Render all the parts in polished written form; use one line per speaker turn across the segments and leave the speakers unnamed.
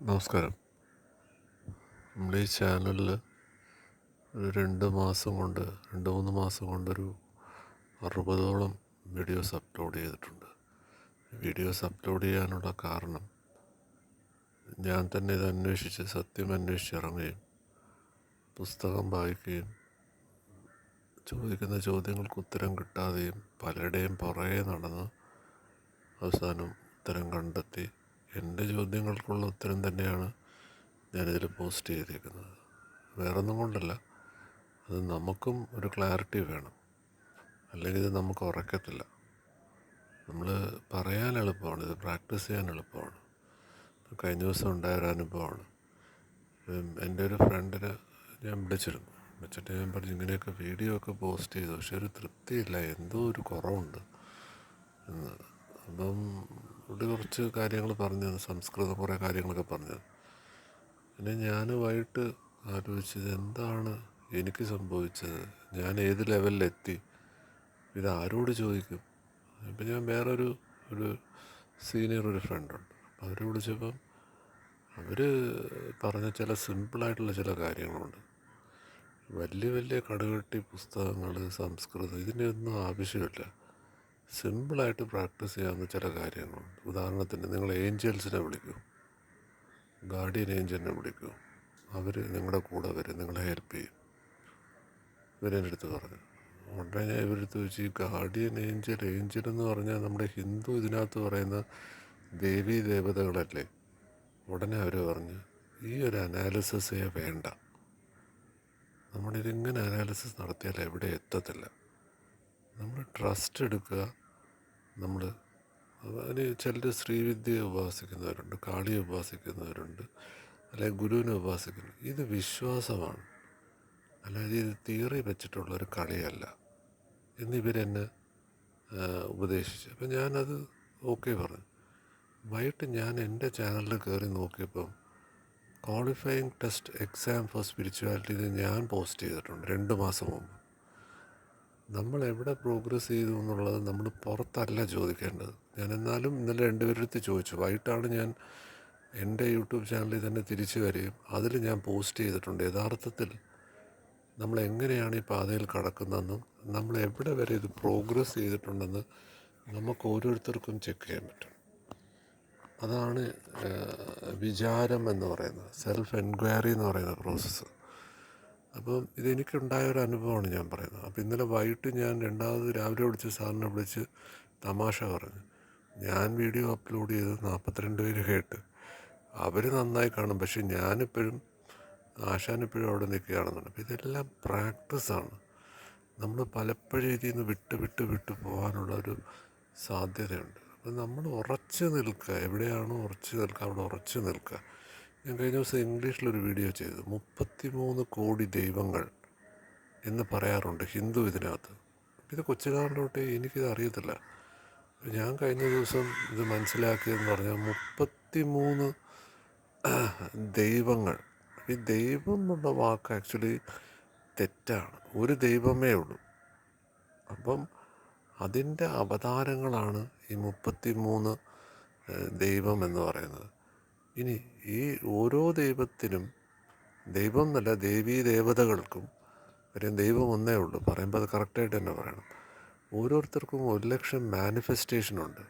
നമസ്കാരം. നമ്മുടെ ഈ ചാനലിൽ ഒരു 2-3 മാസം കൊണ്ടൊരു 60ഓളം വീഡിയോസ് അപ്ലോഡ് ചെയ്തിട്ടുണ്ട്. വീഡിയോസ് അപ്ലോഡ് ചെയ്യാനുള്ള കാരണം ഞാൻ തന്നെ ഇത് അന്വേഷിച്ച് സത്യം അന്വേഷിച്ചിറങ്ങുകയും പുസ്തകം വായിക്കുകയും ചോദിക്കുന്ന ചോദ്യങ്ങൾക്ക് ഉത്തരം കിട്ടാതെയും പലരുടെയും പുറകെ നടന്ന് അവസാനം ഉത്തരം കണ്ടെത്തി എൻ്റെ ചോദ്യങ്ങൾക്കുള്ള ഉത്തരം തന്നെയാണ് ഞാനിതിൽ പോസ്റ്റ് ചെയ്തേക്കുന്നത്. വേറൊന്നും കൊണ്ടല്ല, അത് നമുക്കും ഒരു ക്ലാരിറ്റി വേണം, അല്ലെങ്കിൽ ഇത് നമുക്ക് ഉറക്കത്തില്ല. നമ്മൾ പറയാൻ എളുപ്പമാണ്, ഇത് പ്രാക്ടീസ് ചെയ്യാൻ എളുപ്പമാണ്. കഴിഞ്ഞ ദിവസം ഉണ്ടായൊരു അനുഭവമാണ്. എൻ്റെ ഒരു ഫ്രണ്ടിന് ഞാൻ വിളിച്ചിട്ട് ഞാൻ പറഞ്ഞു, ഇങ്ങനെയൊക്കെ വീഡിയോ ഒക്കെ പോസ്റ്റ് ചെയ്തു, പക്ഷെ ഒരു തൃപ്തിയില്ല, എന്തോ ഒരു കുറവുണ്ട് എന്ന്. അപ്പം ഇവിടെ കുറച്ച് കാര്യങ്ങൾ പറഞ്ഞു, സംസ്കൃതം കുറേ കാര്യങ്ങളൊക്കെ പറഞ്ഞു. പിന്നെ ഞാൻ വൈകിട്ട് ആലോചിച്ചത്, എന്താണ് എനിക്ക് സംഭവിച്ചത്, ഞാൻ ഏത് ലെവലിലെത്തി, ഇത് ആരോട് ചോദിക്കും. ഇപ്പം ഞാൻ വേറൊരു സീനിയർ ഫ്രണ്ടുണ്ട്. അപ്പം അവർ വിളിച്ചപ്പം അവർ പറഞ്ഞ ചില സിമ്പിളായിട്ടുള്ള ചില കാര്യങ്ങളുണ്ട്. വലിയ വലിയ കടുകട്ടി പുസ്തകങ്ങൾ, സംസ്കൃതം, ഇതിൻ്റെ ഒന്നും ആവശ്യമില്ല. സിമ്പിളായിട്ട് പ്രാക്ടീസ് ചെയ്യാവുന്ന ചില കാര്യങ്ങളുണ്ട്. ഉദാഹരണത്തിന്, നിങ്ങൾ ഏഞ്ചൽസിനെ വിളിക്കൂ, ഗാർഡിയൻ ഏഞ്ചലിനെ വിളിക്കൂ, അവർ നിങ്ങളുടെ കൂടെ വരും, നിങ്ങളെ ഹെൽപ്പ് ചെയ്യും. ഇവരെൻ്റെ അടുത്ത് പറഞ്ഞു. ഉടനെ ഞാൻ ഇവരെടുത്ത് വെച്ച്, ഈ ഗാർഡിയൻ ഏഞ്ചൽ എന്ന് പറഞ്ഞാൽ നമ്മുടെ ഹിന്ദു ഇതിനകത്ത് പറയുന്ന ദേവീ ദേവതകളല്ലേ. ഉടനെ അവർ പറഞ്ഞു, ഈ ഒരു അനാലിസിസേ വേണ്ട, നമ്മളിതിങ്ങനെ അനാലിസിസ് നടത്തിയാൽ എവിടെ എത്തത്തില്ല. നമ്മൾ ട്രസ്റ്റ് എടുക്കുക. നമ്മൾ അതിന് ചിലർ ശ്രീവിദ്യയെ ഉപാസിക്കുന്നവരുണ്ട്, കാളിയെ ഉപാസിക്കുന്നവരുണ്ട്, അല്ലെങ്കിൽ ഗുരുവിനെ ഉപാസിക്കുന്നു. ഇത് വിശ്വാസമാണ്, അല്ലാതെ ഇത് തിയറി വെച്ചിട്ടുള്ളൊരു കളിയല്ല എന്നിവരെന്നെ ഉപദേശിച്ചു. അപ്പം ഞാനത് ഓക്കെ പറഞ്ഞു. വൈകിട്ട് ഞാൻ എൻ്റെ ചാനലിൽ കയറി നോക്കിയപ്പം qualifying test exam for spirituality ഇത് ഞാൻ പോസ്റ്റ് ചെയ്തിട്ടുണ്ട് 2 മാസം മുമ്പ്. നമ്മൾ എവിടെ പ്രോഗ്രസ് ചെയ്തു എന്നുള്ളത് നമ്മൾ പുറത്തല്ല ചോദിക്കേണ്ടത്. ഞാൻ എന്നാലും ഇന്നലെ 2 പേരെടുത്ത് ചോദിച്ചു. വൈകിട്ടാണ് ഞാൻ എൻ്റെ യൂട്യൂബ് ചാനലിൽ തന്നെ തിരിച്ചു വരികയും അതിൽ ഞാൻ പോസ്റ്റ് ചെയ്തിട്ടുണ്ട്. യഥാർത്ഥത്തിൽ നമ്മൾ എങ്ങനെയാണ് ഈ പാതയിൽ കടക്കുന്നതെന്നും നമ്മൾ എവിടെ വരെ ഇത് പ്രോഗ്രസ് ചെയ്തിട്ടുണ്ടെന്ന് നമുക്ക് ഓരോരുത്തർക്കും ചെക്ക് ചെയ്യാൻ പറ്റും. അതാണ് വിചാരം എന്ന് പറയുന്നത്, സെൽഫ് എൻക്വയറി എന്ന് പറയുന്ന പ്രോസസ്സ്. അപ്പം ഇതെനിക്കുണ്ടായൊരു അനുഭവമാണ് ഞാൻ പറയുന്നത്. അപ്പോൾ ഇന്നലെ വൈകിട്ട് ഞാൻ രാവിലെ വിളിച്ച് സാറിനെ വിളിച്ച് തമാശ പറഞ്ഞു, ഞാൻ വീഡിയോ അപ്ലോഡ് ചെയ്ത് 42 പേര് കേട്ട്, അവർ നന്നായി കാണും, പക്ഷെ ആശാനിപ്പോഴും അവിടെ നിൽക്കുകയാണെന്നുണ്ട്. അപ്പോൾ ഇതെല്ലാം പ്രാക്ടീസാണ്. നമ്മൾ പലപ്പോഴും ഇതിൽ നിന്ന് വിട്ട് പോകാനുള്ള ഒരു സാധ്യതയുണ്ട്. അപ്പം നമ്മൾ ഉറച്ചു നിൽക്കുക, എവിടെയാണോ ഉറച്ചു നിൽക്കുക അവിടെ ഉറച്ചു നിൽക്കുക. ഞാൻ കഴിഞ്ഞ ദിവസം ഇംഗ്ലീഷിലൊരു വീഡിയോ ചെയ്തു. 33 കോടി ദൈവങ്ങൾ എന്ന് പറയാറുണ്ട് ഹിന്ദു ഇതിനകത്ത്. ഇത് കൊച്ചുകാലം തൊട്ടേ എനിക്കിത് അറിയത്തില്ല. ഞാൻ കഴിഞ്ഞ ദിവസം ഇത് മനസ്സിലാക്കിയതെന്ന് പറഞ്ഞാൽ 33 ദൈവങ്ങൾ. ഈ ദൈവം എന്നുള്ള വാക്ക് ആക്ച്വലി തെറ്റാണ്. ഒരു ദൈവമേ ഉള്ളൂ. അപ്പം അതിൻ്റെ അവതാരങ്ങളാണ് ഈ 33 ദൈവം എന്ന് പറയുന്നത്. ഇനി ഈ ഓരോ ദൈവത്തിനും, ദൈവം എന്നല്ല, ദേവീ ദേവതകൾക്കും കാര്യം ദൈവം ഒന്നേ ഉള്ളൂ. പറയുമ്പോൾ അത് കറക്റ്റായിട്ട് തന്നെ പറയണം. ഓരോരുത്തർക്കും 1,00,000 മാനിഫെസ്റ്റേഷനുണ്ട്.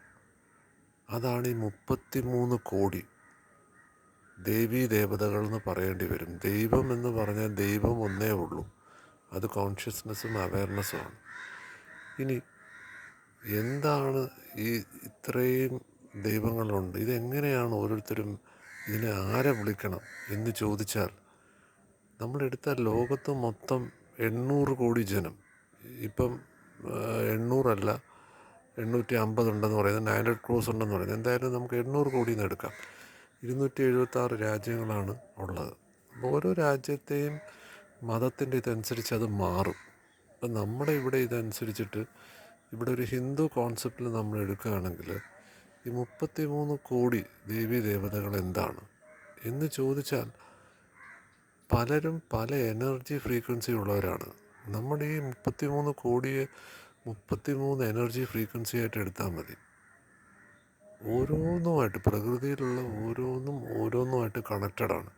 അതാണ് ഈ 33 കോടി ദേവീ ദേവതകൾ എന്ന് പറയേണ്ടി വരും. ദൈവം എന്ന് പറഞ്ഞാൽ ദൈവം ഒന്നേ ഉള്ളൂ. അത് കോൺഷ്യസ്നെസ്സും അവയർനെസ്സുമാണ്. ഇനി എന്താണ് ഈ ഇത്രയും ദൈവങ്ങളുണ്ട്, ഇതെങ്ങനെയാണ് ഓരോരുത്തരും, ഇതിനെ ആരെ വിളിക്കണം എന്ന് ചോദിച്ചാൽ, നമ്മളെടുത്ത ലോകത്ത് മൊത്തം 800 കോടി ജനം, ഇപ്പം 800 850 ഉണ്ടെന്ന് പറയുന്നത്, 900 crores ഉണ്ടെന്ന് പറയുന്നത്. എന്തായാലും നമുക്ക് 800 കോടിയിൽ നിന്ന് എടുക്കാം. 276 രാജ്യങ്ങളാണ് ഉള്ളത്. ഓരോ രാജ്യത്തെയും മതത്തിൻ്റെ ഇതനുസരിച്ച് അത് മാറും. അപ്പം നമ്മുടെ ഇവിടെ ഇതനുസരിച്ചിട്ട് ഇവിടെ ഒരു ഹിന്ദു കോൺസെപ്റ്റിൽ നമ്മൾ എടുക്കുകയാണെങ്കിൽ ഈ 33 കോടി ദേവീ ദേവതകൾ എന്താണ് എന്ന് ചോദിച്ചാൽ, പലരും പല എനർജി ഫ്രീക്വൻസി ഉള്ളവരാണ്. നമ്മുടെ ഈ 33 കോടിയെ 33 എനർജി ഫ്രീക്വൻസി ആയിട്ട് എടുത്താൽ മതി. ഓരോന്നുമായിട്ട്, പ്രകൃതിയിലുള്ള ഓരോന്നുമായിട്ട് കണക്റ്റഡാണ്.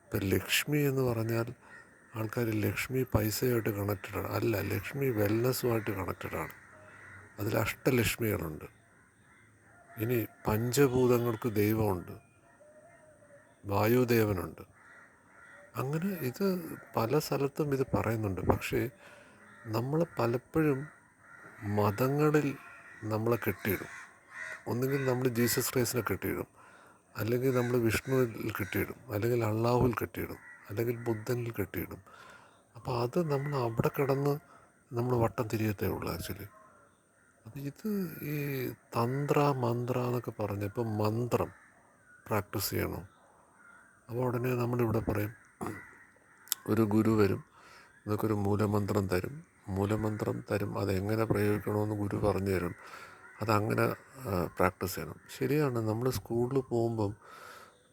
ഇപ്പം ലക്ഷ്മി എന്ന് പറഞ്ഞാൽ ആൾക്കാർ ലക്ഷ്മി പൈസയായിട്ട് കണക്റ്റഡാണ്. അല്ല, ലക്ഷ്മി വെൽനെസ്സുമായിട്ട് കണക്റ്റഡാണ്. അതിൽ അഷ്ടലക്ഷ്മികളുണ്ട്. ഇനി പഞ്ചഭൂതങ്ങൾക്ക് ദൈവമുണ്ട്, വായുദേവനുണ്ട്. അങ്ങനെ ഇത് പല സ്ഥലത്തും ഇത് പറയുന്നുണ്ട്. പക്ഷേ നമ്മൾ പലപ്പോഴും മതങ്ങളിൽ നമ്മളെ കെട്ടിയിടും. ഒന്നുകിൽ നമ്മൾ ജീസസ് ക്രൈസ്റ്റിനെ കെട്ടിയിടും, അല്ലെങ്കിൽ നമ്മൾ വിഷ്ണുവിൽ കെട്ടിയിടും, അല്ലെങ്കിൽ അള്ളാഹുവിൽ കെട്ടിയിടും, അല്ലെങ്കിൽ ബുദ്ധനിൽ കെട്ടിയിടും. അപ്പോൾ അത് നമ്മൾ അവിടെ കിടന്ന് നമ്മൾ വട്ടം തിരിയത്തേ ഉള്ളൂ ആക്ച്വലി. അപ്പം ഇത് ഈ തന്ത്ര മന്ത്ര എന്നൊക്കെ പറഞ്ഞ് ഇപ്പം മന്ത്രം പ്രാക്ടീസ് ചെയ്യണോ? അപ്പോൾ ഉടനെ നമ്മളിവിടെ പറയും, ഒരു ഗുരു വരും, നിങ്ങൾക്കൊരു മൂലമന്ത്രം തരും, അതെങ്ങനെ പ്രയോഗിക്കണമെന്ന് ഗുരു പറഞ്ഞു തരും, അതങ്ങനെ പ്രാക്ടീസ് ചെയ്യണം. ശരിയാണ്, നമ്മൾ സ്കൂളിൽ പോകുമ്പം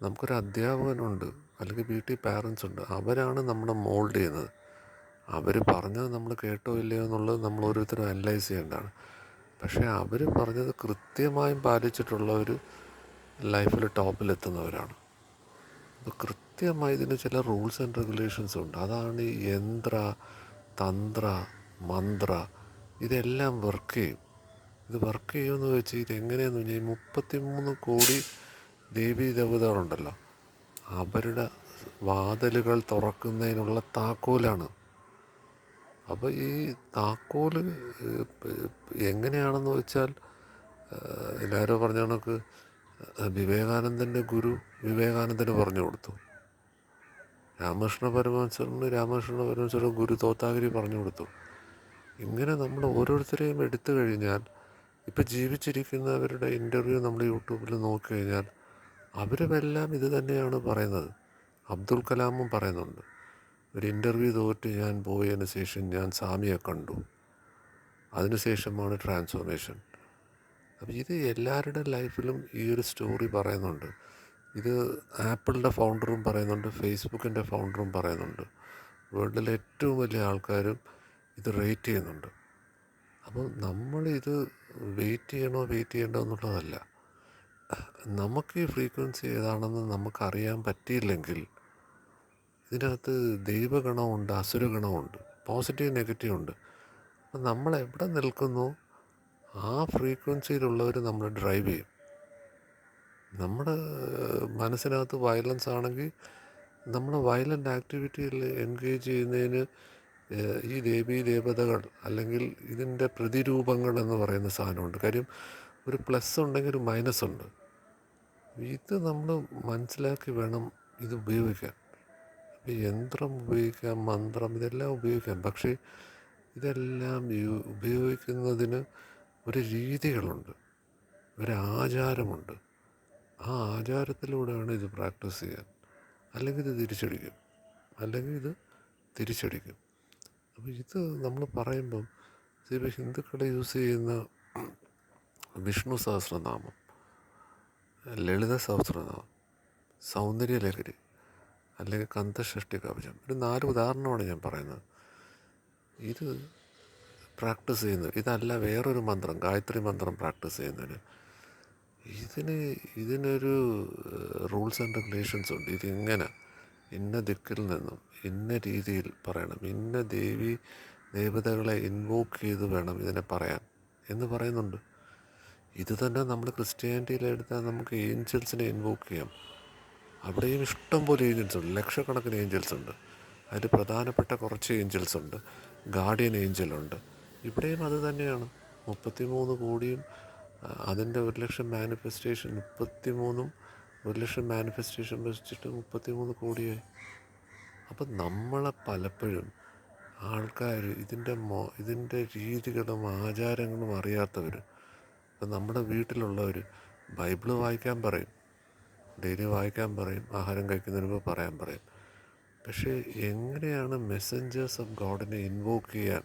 നമുക്കൊരു അധ്യാപകനുണ്ട്, അല്ലെങ്കിൽ വീട്ടിൽ പാരൻസ് ഉണ്ട്. അവരാണ് നമ്മളെ മോൾഡ് ചെയ്യുന്നത്. അവർ പറഞ്ഞത് നമ്മൾ കേട്ടോ ഇല്ലയോ എന്നുള്ളത് നമ്മൾ ഓരോരുത്തരും അനലൈസ് ചെയ്യേണ്ടതാണ്. പക്ഷേ അവർ പറഞ്ഞത് കൃത്യമായും പാലിച്ചിട്ടുള്ളവർ ലൈഫിൽ ടോപ്പിലെത്തുന്നവരാണ്. അപ്പോൾ കൃത്യമായി ഇതിന് ചില റൂൾസ് ആൻഡ് റെഗുലേഷൻസ് ഉണ്ട്. അതാണ് ഈ യന്ത്ര, തന്ത്ര, മന്ത്ര ഇതെല്ലാം വർക്ക് ചെയ്യും. ഇത് വർക്ക് ചെയ്യുമെന്ന് വെച്ചാൽ ഇതെങ്ങനെയാണെന്ന് പറഞ്ഞാൽ, ഈ 33 കോടി ദേവീ ദേവതകളുണ്ടല്ലോ, അവരുടെ വാതിലുകൾ തുറക്കുന്നതിനുള്ള താക്കോലാണ്. അപ്പോൾ ഈ താക്കോൽ എങ്ങനെയാണെന്ന് വെച്ചാൽ, എല്ലാവരും പറഞ്ഞ കണക്ക് വിവേകാനന്ദൻ്റെ ഗുരു വിവേകാനന്ദന് പറഞ്ഞു കൊടുത്തു, രാമകൃഷ്ണ പരമഹംസരുടെ ഗുരു തോത്താഗിരി പറഞ്ഞു കൊടുത്തു. ഇങ്ങനെ നമ്മൾ ഓരോരുത്തരെയും എടുത്തു കഴിഞ്ഞാൽ, ഇപ്പം ജീവിച്ചിരിക്കുന്നവരുടെ ഇൻ്റർവ്യൂ നമ്മൾ യൂട്യൂബിൽ നോക്കിക്കഴിഞ്ഞാൽ അവരുമെല്ലാം ഇത് തന്നെയാണ് പറയുന്നത്. അബ്ദുൽ കലാമും പറയുന്നുണ്ട്, ഒരു ഇൻ്റർവ്യൂ തോറ്റ് ഞാൻ പോയതിന് ശേഷം ഞാൻ സ്വാമിയെ കണ്ടു, അതിനുശേഷമാണ് ട്രാൻസ്ഫോർമേഷൻ. അപ്പം ഇത് എല്ലാവരുടെ ലൈഫിലും ഈ ഒരു സ്റ്റോറി പറയുന്നുണ്ട്. ഇത് ആപ്പിളിൻ്റെ ഫൗണ്ടറും പറയുന്നുണ്ട്, ഫേസ്ബുക്കിൻ്റെ ഫൗണ്ടറും പറയുന്നുണ്ട്, വേൾഡിലെ ഏറ്റവും വലിയ ആൾക്കാരും ഇത് റേറ്റ് ചെയ്യുന്നുണ്ട്. അപ്പോൾ നമ്മളിത് വെയിറ്റ് ചെയ്യണ്ടോ എന്നുള്ളതല്ല. നമുക്ക് ഈ ഫ്രീക്വൻസി ഏതാണെന്ന് നമുക്കറിയാൻ പറ്റിയില്ലെങ്കിൽ, ഇതിനകത്ത് ദൈവഗണമുണ്ട്, അസുരഗണമുണ്ട്, പോസിറ്റീവ് നെഗറ്റീവ് ഉണ്ട്. അപ്പം നമ്മളെവിടെ നിൽക്കുന്നു ആ ഫ്രീക്വൻസിയിലുള്ളവർ നമ്മൾ ഡ്രൈവ് ചെയ്യും. നമ്മുടെ മനസ്സിനകത്ത് വയലൻസ് ആണെങ്കിൽ നമ്മൾ വയലൻ്റ് ആക്ടിവിറ്റിയിൽ എൻഗേജ് ചെയ്യുന്നതിന് ഈ ദേവീ ദേവതകൾ അല്ലെങ്കിൽ ഇതിൻ്റെ പ്രതിരൂപങ്ങൾ എന്ന് പറയുന്ന സാധനമുണ്ട്. കാര്യം ഒരു പ്ലസ് ഉണ്ടെങ്കിൽ ഒരു മൈനസ് ഉണ്ട്. ഇത് നമ്മൾ മനസ്സിലാക്കി വേണം ഇത് ഉപയോഗിക്കാൻ. ഇപ്പോൾ യന്ത്രം ഉപയോഗിക്കാം, മന്ത്രം, ഇതെല്ലാം ഉപയോഗിക്കാം. പക്ഷേ ഇതെല്ലാം ഉപയോഗിക്കുന്നതിന് ഒരു രീതികളുണ്ട്, ഒരാചാരമുണ്ട്. ആ ആചാരത്തിലൂടെയാണ് ഇത് പ്രാക്ടീസ് ചെയ്യാൻ. അല്ലെങ്കിൽ ഇത് തിരിച്ചടിക്കും. അപ്പോൾ ഇത് നമ്മൾ പറയുമ്പം ഇപ്പോൾ ഹിന്ദുക്കൾ യൂസ് ചെയ്യുന്ന വിഷ്ണു സഹസ്രനാമം, ലളിത സഹസ്രനാമം, സൗന്ദര്യലഹരി, അല്ലെങ്കിൽ കന്തഷഷ്ടി കവചം, ഒരു 4 ഉദാഹരണമാണ് ഞാൻ പറയുന്നത്. ഇത് പ്രാക്ടീസ് ചെയ്യുന്നത്, ഇതല്ല വേറൊരു മന്ത്രം, ഗായത്രി മന്ത്രം പ്രാക്ടീസ് ചെയ്യുന്നതിന് ഇതിനൊരു റൂൾസ് ആൻഡ് റെഗുലേഷൻസ് ഉണ്ട്. ഇതിങ്ങനെ ഇന്ന ദിക്കിൽ നിന്നും ഇന്ന രീതിയിൽ പറയണം, ഇന്ന ദേവതകളെ ഇൻവോക്ക് ചെയ്ത് വേണം ഇതിനെ പറയാൻ എന്ന് പറയുന്നുണ്ട്. ഇത് തന്നെ നമ്മൾ ക്രിസ്ത്യാനിറ്റിയിലെടുത്താൽ നമുക്ക് ഏഞ്ചൽസിനെ ഇൻവോക്ക് ചെയ്യാം. അവിടെയും ഇഷ്ടം പോലെ ഏഞ്ചൽസ് ഉണ്ട്, ലക്ഷക്കണക്കിന് ഏഞ്ചൽസ് ഉണ്ട്. അതിൽ പ്രധാനപ്പെട്ട കുറച്ച് ഏഞ്ചൽസ് ഉണ്ട്, ഗാർഡിയൻ ഏഞ്ചലുണ്ട്. ഇവിടെയും അത് തന്നെയാണ്. 33 കോടിയും അതിൻ്റെ 1,00,000 മാനിഫെസ്റ്റേഷൻ, 33 1,00,000 മാനിഫെസ്റ്റേഷൻ വെച്ചിട്ട് 33 കോടിയായി. അപ്പം നമ്മളെ പലപ്പോഴും ആൾക്കാർ ഇതിൻ്റെ രീതികളും ആചാരങ്ങളും അറിയാത്തവർ, ഇപ്പം നമ്മുടെ വീട്ടിലുള്ളവർ ബൈബിള് വായിക്കാൻ പറയും, ഡെയിലി വായിക്കാൻ പറയും, ആഹാരം കഴിക്കുന്നതിന് മുമ്പ് പറയാൻ പറയും. പക്ഷേ എങ്ങനെയാണ് മെസ്സഞ്ചേഴ്സ് ഓഫ് ഗോഡിനെ ഇൻവോക്ക് ചെയ്യാൻ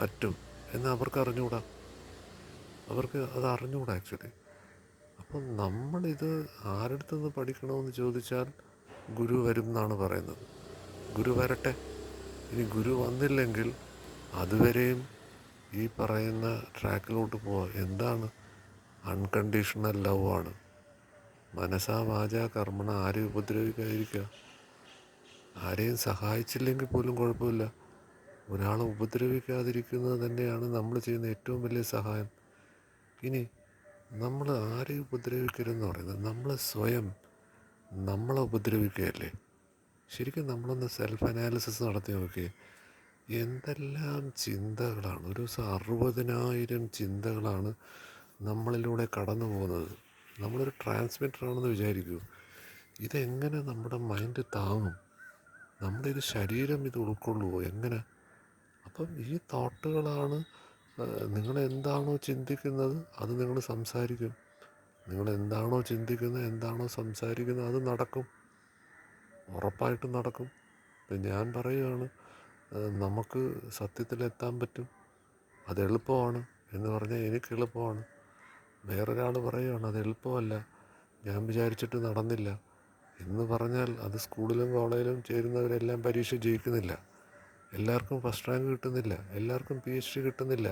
പറ്റും എന്ന് അവർക്ക് അറിഞ്ഞുകൂടാ. അത് അറിഞ്ഞുകൂടാ ആക്ച്വലി. അപ്പം നമ്മളിത് ആരുടെ നിന്ന് പഠിക്കണമെന്ന് ചോദിച്ചാൽ ഗുരു വരും എന്നാണ് പറയുന്നത്. ഗുരു വരട്ടെ. ഇനി ഗുരു വന്നില്ലെങ്കിൽ അതുവരെയും ഈ പറയുന്ന ട്രാക്കിലോട്ട് പോവുക. എന്താണ് അൺകണ്ടീഷണൽ ലവ് ആണ്. മനസാ വാചാ കർമ്മണ ആരെയും ഉപദ്രവിക്കാതിരിക്കുക. ആരെയും സഹായിച്ചില്ലെങ്കിൽ പോലും കുഴപ്പമില്ല, ഒരാളെ ഉപദ്രവിക്കാതിരിക്കുന്നത് തന്നെയാണ് നമ്മൾ ചെയ്യുന്ന ഏറ്റവും വലിയ സഹായം. ഇനി നമ്മൾ ആരെയും ഉപദ്രവിക്കരുതെന്ന് പറയുന്നത് നമ്മൾ സ്വയം നമ്മളെ ഉപദ്രവിക്കുകയല്ലേ. ശരിക്കും നമ്മളൊന്ന് സെൽഫ് അനാലിസിസ് നടത്തി നോക്കിയേ. എന്തെല്ലാം ചിന്തകളാണ്, ഒരു ദിവസം 60,000 ചിന്തകളാണ് നമ്മളിലൂടെ കടന്നു പോകുന്നത്. നമ്മളൊരു ട്രാൻസ്മിറ്ററാണെന്ന് വിചാരിക്കൂ. ഇതെങ്ങനെ നമ്മുടെ മൈൻഡ് താങ്ങും? നമ്മുടെ ഇത് ശരീരം ഇത് ഉൾക്കൊള്ളുമോ എങ്ങനെ? അപ്പം ഈ തോട്ടുകളാണ്, നിങ്ങളെന്താണോ ചിന്തിക്കുന്നത് അത് നിങ്ങൾ സംസാരിക്കും. നിങ്ങളെന്താണോ ചിന്തിക്കുന്നത്, എന്താണോ സംസാരിക്കുന്നത് അത് നടക്കും, ഉറപ്പായിട്ടും നടക്കും. ഇപ്പം ഞാൻ പറയുകയാണ്, നമുക്ക് സത്യത്തിലെത്താൻ പറ്റും, അത് എളുപ്പമാണ് എന്ന് പറഞ്ഞാൽ എനിക്ക് എളുപ്പമാണ്. വേറൊരാൾ പറയുകയാണ് അത് എളുപ്പമല്ല, ഞാൻ വിചാരിച്ചിട്ട് നടന്നില്ല എന്ന് പറഞ്ഞാൽ അത് സ്കൂളിലും കോളേജിലും ചേരുന്നവരെല്ലാം പരീക്ഷ ജയിക്കുന്നില്ല, എല്ലാവർക്കും ഫസ്റ്റ് റാങ്ക് കിട്ടുന്നില്ല, എല്ലാവർക്കും PhD കിട്ടുന്നില്ല.